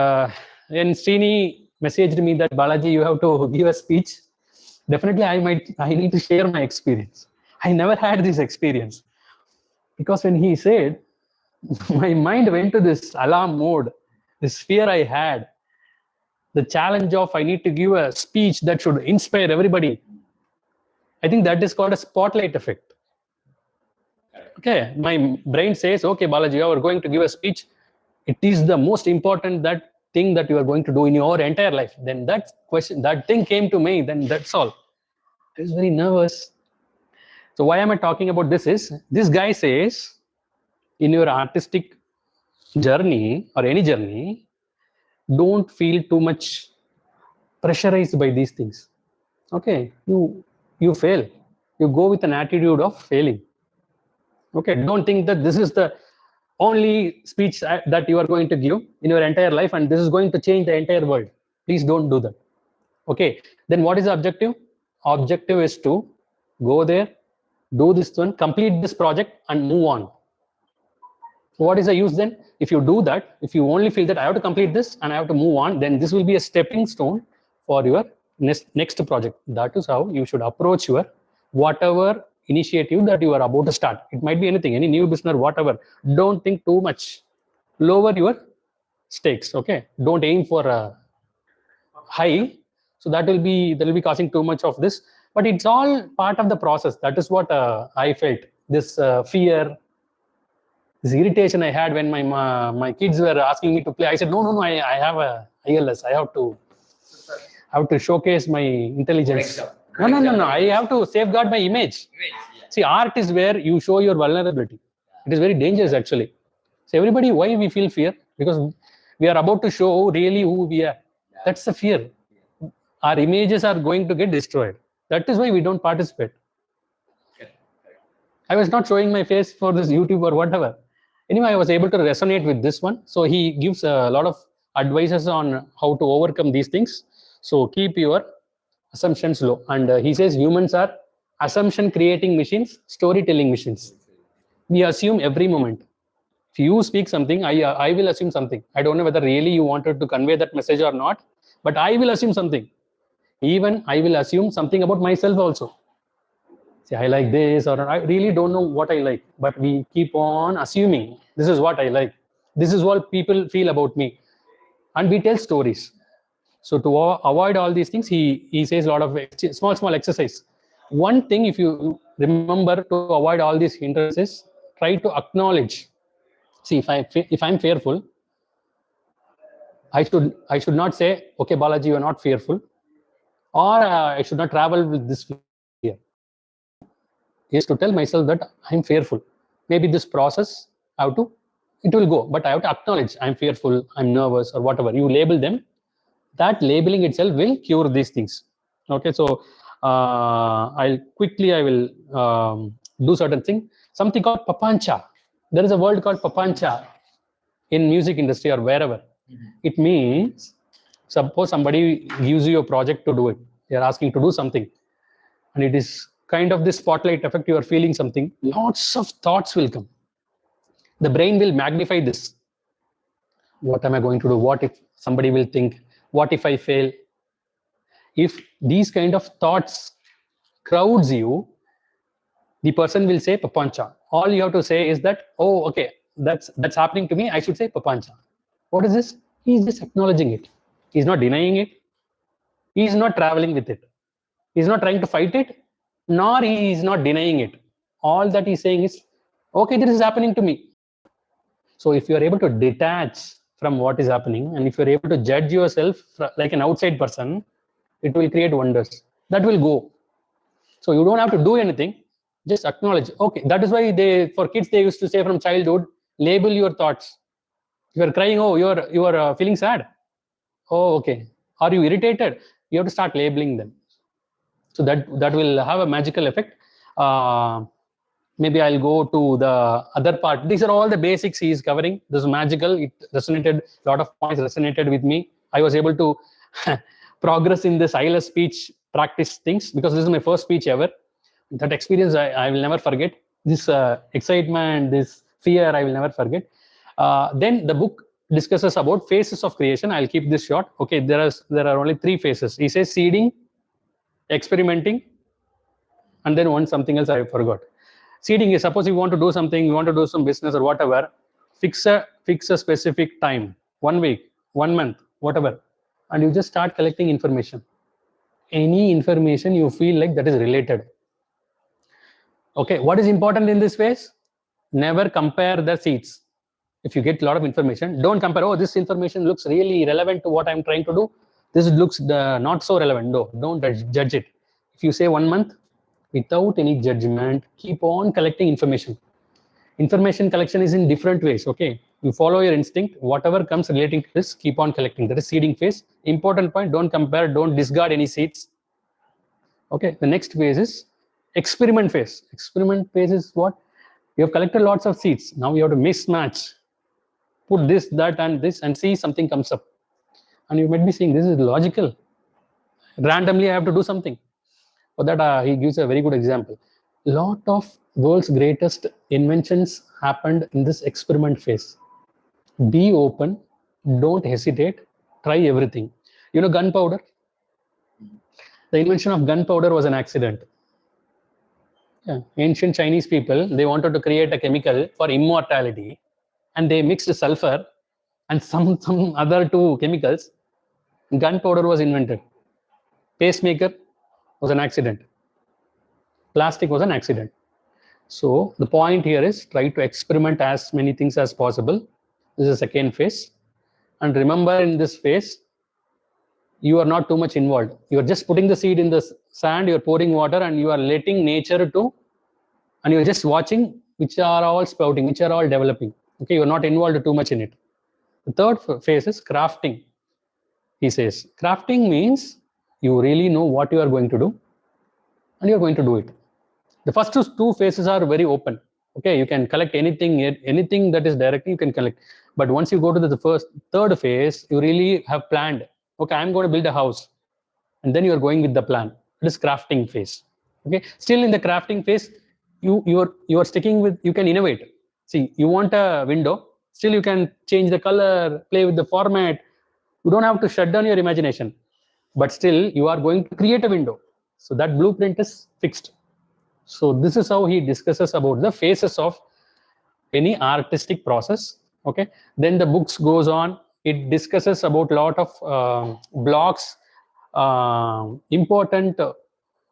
when Srini messaged me that, Balaji, you have to give a speech. Definitely I need to share my experience. I never had this experience. Because when he said, my mind went to this alarm mode, this fear I had, the challenge of I need to give a speech that should inspire everybody. I think that is called a spotlight effect. Okay, my brain says, okay, Balaji, you are going to give a speech. It is the most important thing that you are going to do in your entire life. Then that thing came to me, then that's all. I was very nervous. So why am I talking about this is, this guy says, in your artistic journey or any journey, don't feel too much pressurized by these things. Okay, you fail. You go with an attitude of failing. Okay, don't think that this is the only speech that you are going to give in your entire life and this is going to change the entire world. Please don't do that. Okay, then what is the objective? Objective is to go there, do this one, complete this project and move on. What is the use then? If you do that, if you only feel that I have to complete this and I have to move on, then this will be a stepping stone for your next project. That is how you should approach your whatever initiative that you are about to start. It might be anything, any new business, whatever. Don't think too much. Lower your stakes. Okay, don't aim for a high. So that will be causing too much of this. But it's all part of the process. That is what I felt. This fear, This irritation I had when my kids were asking me to play. I said, no, I have a ILS. I have to showcase my intelligence. No. I have to safeguard my image. See, art is where you show your vulnerability. It is very dangerous, actually. So everybody, why we feel fear? Because we are about to show really who we are. That's the fear. Our images are going to get destroyed. That is why we don't participate. I was not showing my face for this YouTube or whatever. Anyway, I was able to resonate with this one. So he gives a lot of advices on how to overcome these things. So keep your assumptions low. And he says humans are assumption creating machines, storytelling machines. We assume every moment. If you speak something, I will assume something. I don't know whether really you wanted to convey that message or not, but I will assume something. Even I will assume something about myself also. Say, I like this, or I really don't know what I like, but we keep on assuming this is what I like. This is what people feel about me. And we tell stories. So to avoid all these things, he says a lot of small exercise. One thing, if you remember to avoid all these hindrances, try to acknowledge. See, if I'm fearful, I should not say, okay, Balaji, you are not fearful, or I should not travel with this fear. Is to tell myself that I'm fearful. Maybe this process, it will go, but I have to acknowledge I'm fearful, I'm nervous, or whatever. You label them. That labeling itself will cure these things. Okay, so I will do certain thing. Something called papancha. There is a word called papancha in music industry or wherever. It means, suppose somebody gives you a project to do it. They are asking to do something, and it is kind of this spotlight effect. You are feeling something. Lots of thoughts will come. The brain will magnify this. What am I going to do? What if somebody will think? What if I fail? If these kind of thoughts crowds you, the person will say papancha. All you have to say is that, oh, okay, that's happening to me. I should say papancha. What is this? He's just acknowledging it. He's not denying it. He's not traveling with it. He's not trying to fight it, nor he is not denying it. All that he's saying is, okay, this is happening to me. So if you are able to detach from what is happening, and if you're able to judge yourself like an outside person, it will create wonders. That will go. So you don't have to do anything. Just acknowledge. Okay, that is why for kids, they used to say from childhood, label your thoughts. You are crying, oh, you are feeling sad. Oh, okay. Are you irritated? You have to start labeling them. So that will have a magical effect. Maybe I'll go to the other part. These are all the basics he is covering. This is magical. It resonated, a lot of points resonated with me. I was able to progress in this ILS speech practice things because this is my first speech ever. That experience I will never forget. This excitement, this fear, I will never forget. Then the book discusses about phases of creation. I'll keep this short. Okay, there are only 3 phases. He says seeding, experimenting, and then something else I forgot. Seeding is, suppose you want to do something, you want to do some business or whatever, fix a specific time, 1 week, 1 month, whatever, and you just start collecting information. Any information you feel like that is related. Okay, what is important in this phase? Never compare the seeds. If you get a lot of information, don't compare, oh, this information looks really relevant to what I'm trying to do. This looks not so relevant. No, don't judge it. If you say 1 month, without any judgment, keep on collecting information. Information collection is in different ways, okay? You follow your instinct, whatever comes relating to this, keep on collecting. That is seeding phase. Important point, don't compare, don't discard any seeds. Okay, the next phase is experiment phase. Experiment phase is what? You have collected lots of seeds. Now you have to mismatch. Put this, that, and this, and see something comes up. And you might be saying, this is logical. Randomly, I have to do something. For that, he gives a very good example. A lot of world's greatest inventions happened in this experiment phase. Be open, don't hesitate, try everything. You know gunpowder? The invention of gunpowder was an accident. Yeah. Ancient Chinese people, they wanted to create a chemical for immortality, and they mixed sulfur and some other 2 chemicals. Gunpowder was invented. Pacemaker was an accident. Plastic was an accident. So the point here is try to experiment as many things as possible. This is the second phase. And remember, in this phase, you are not too much involved. You are just putting the seed in the sand, you are pouring water, and you are letting nature to, and you are just watching which are all sprouting, which are all developing. Okay, you are not involved too much in it. The third phase is crafting. He says, crafting means you really know what you are going to do, and you are going to do it. The first two phases are very open. Okay, you can collect anything that is directly you can collect. But once you go to the third phase, you really have planned. Okay, I'm going to build a house, and then you are going with the plan. It is crafting phase. Okay, still in the crafting phase, you are sticking with, you can innovate. See, you want a window, still you can change the color, play with the format. You don't have to shut down your imagination, but still you are going to create a window. So that blueprint is fixed. So this is how he discusses about the phases of any artistic process. Okay, then the books goes on. It discusses about a lot of blocks, important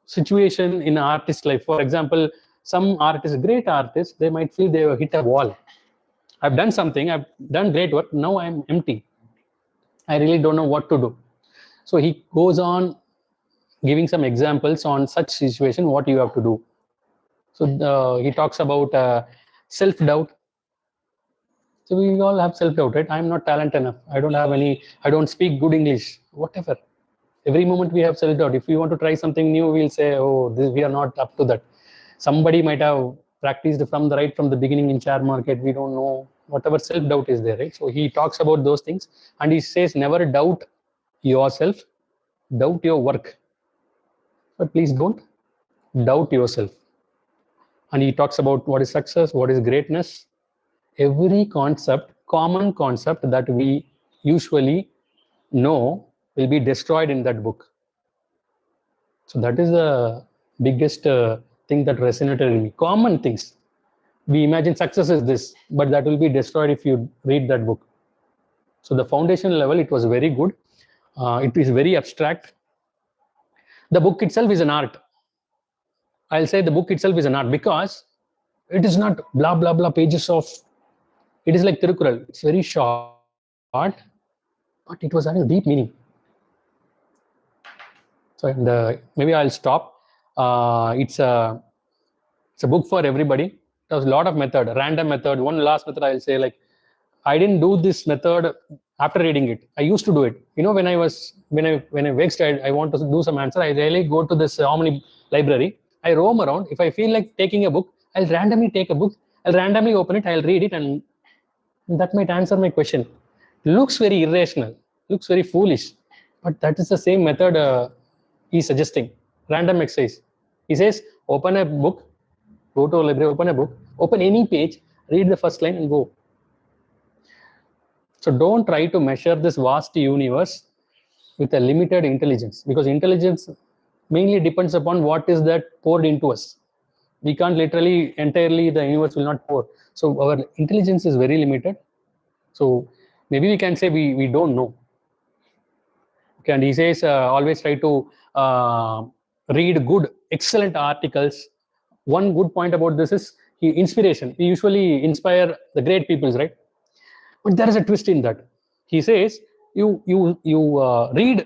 situation in artist life. For example, some artists, great artists, they might feel they have hit a wall. I've done something, I've done great work, now I'm empty. I really don't know what to do. So he goes on giving some examples on such situation, what you have to do. So he talks about self-doubt. So we all have self-doubt, right? I'm not talented enough. I don't speak good English, whatever. Every moment we have self-doubt. If we want to try something new, we'll say, oh, we are not up to that. Somebody might have practiced from the beginning in share market. We don't know, whatever self-doubt is there, right? So he talks about those things, and he says, never doubt yourself, doubt your work. But please don't doubt yourself. And he talks about what is success, what is greatness. Every concept, common concept that we usually know will be destroyed in that book. So that is the biggest thing that resonated in me. Common things. We imagine success is this, but that will be destroyed if you read that book. So the foundation level, it was very good. It is very abstract. The book itself is an art. I'll say the book itself is an art because it is not blah, blah, blah pages of, it is like Tirukkural. It's very short, but it was having deep meaning. So maybe I'll stop. It's a book for everybody. There's a lot of method, random method. One last method I'll say, like, I didn't do this method after reading it. I used to do it. You know, when I vexed, I want to do some answer, I really go to this Omni library. I roam around. If I feel like taking a book, I'll randomly take a book. I'll randomly open it. I'll read it, and that might answer my question. Looks very irrational. Looks very foolish. But that is the same method he's suggesting. Random exercise. He says, open a book, go to a library, open a book, open any page, read the first line and go. So don't try to measure this vast universe with a limited intelligence, because intelligence mainly depends upon what is that poured into us. We can't literally, entirely, the universe will not pour. So our intelligence is very limited. So maybe we can say we don't know. Okay, and he says always try to read good, excellent articles. One good point about this is inspiration. We usually inspire the great peoples, right? But there is a twist in that. He says you read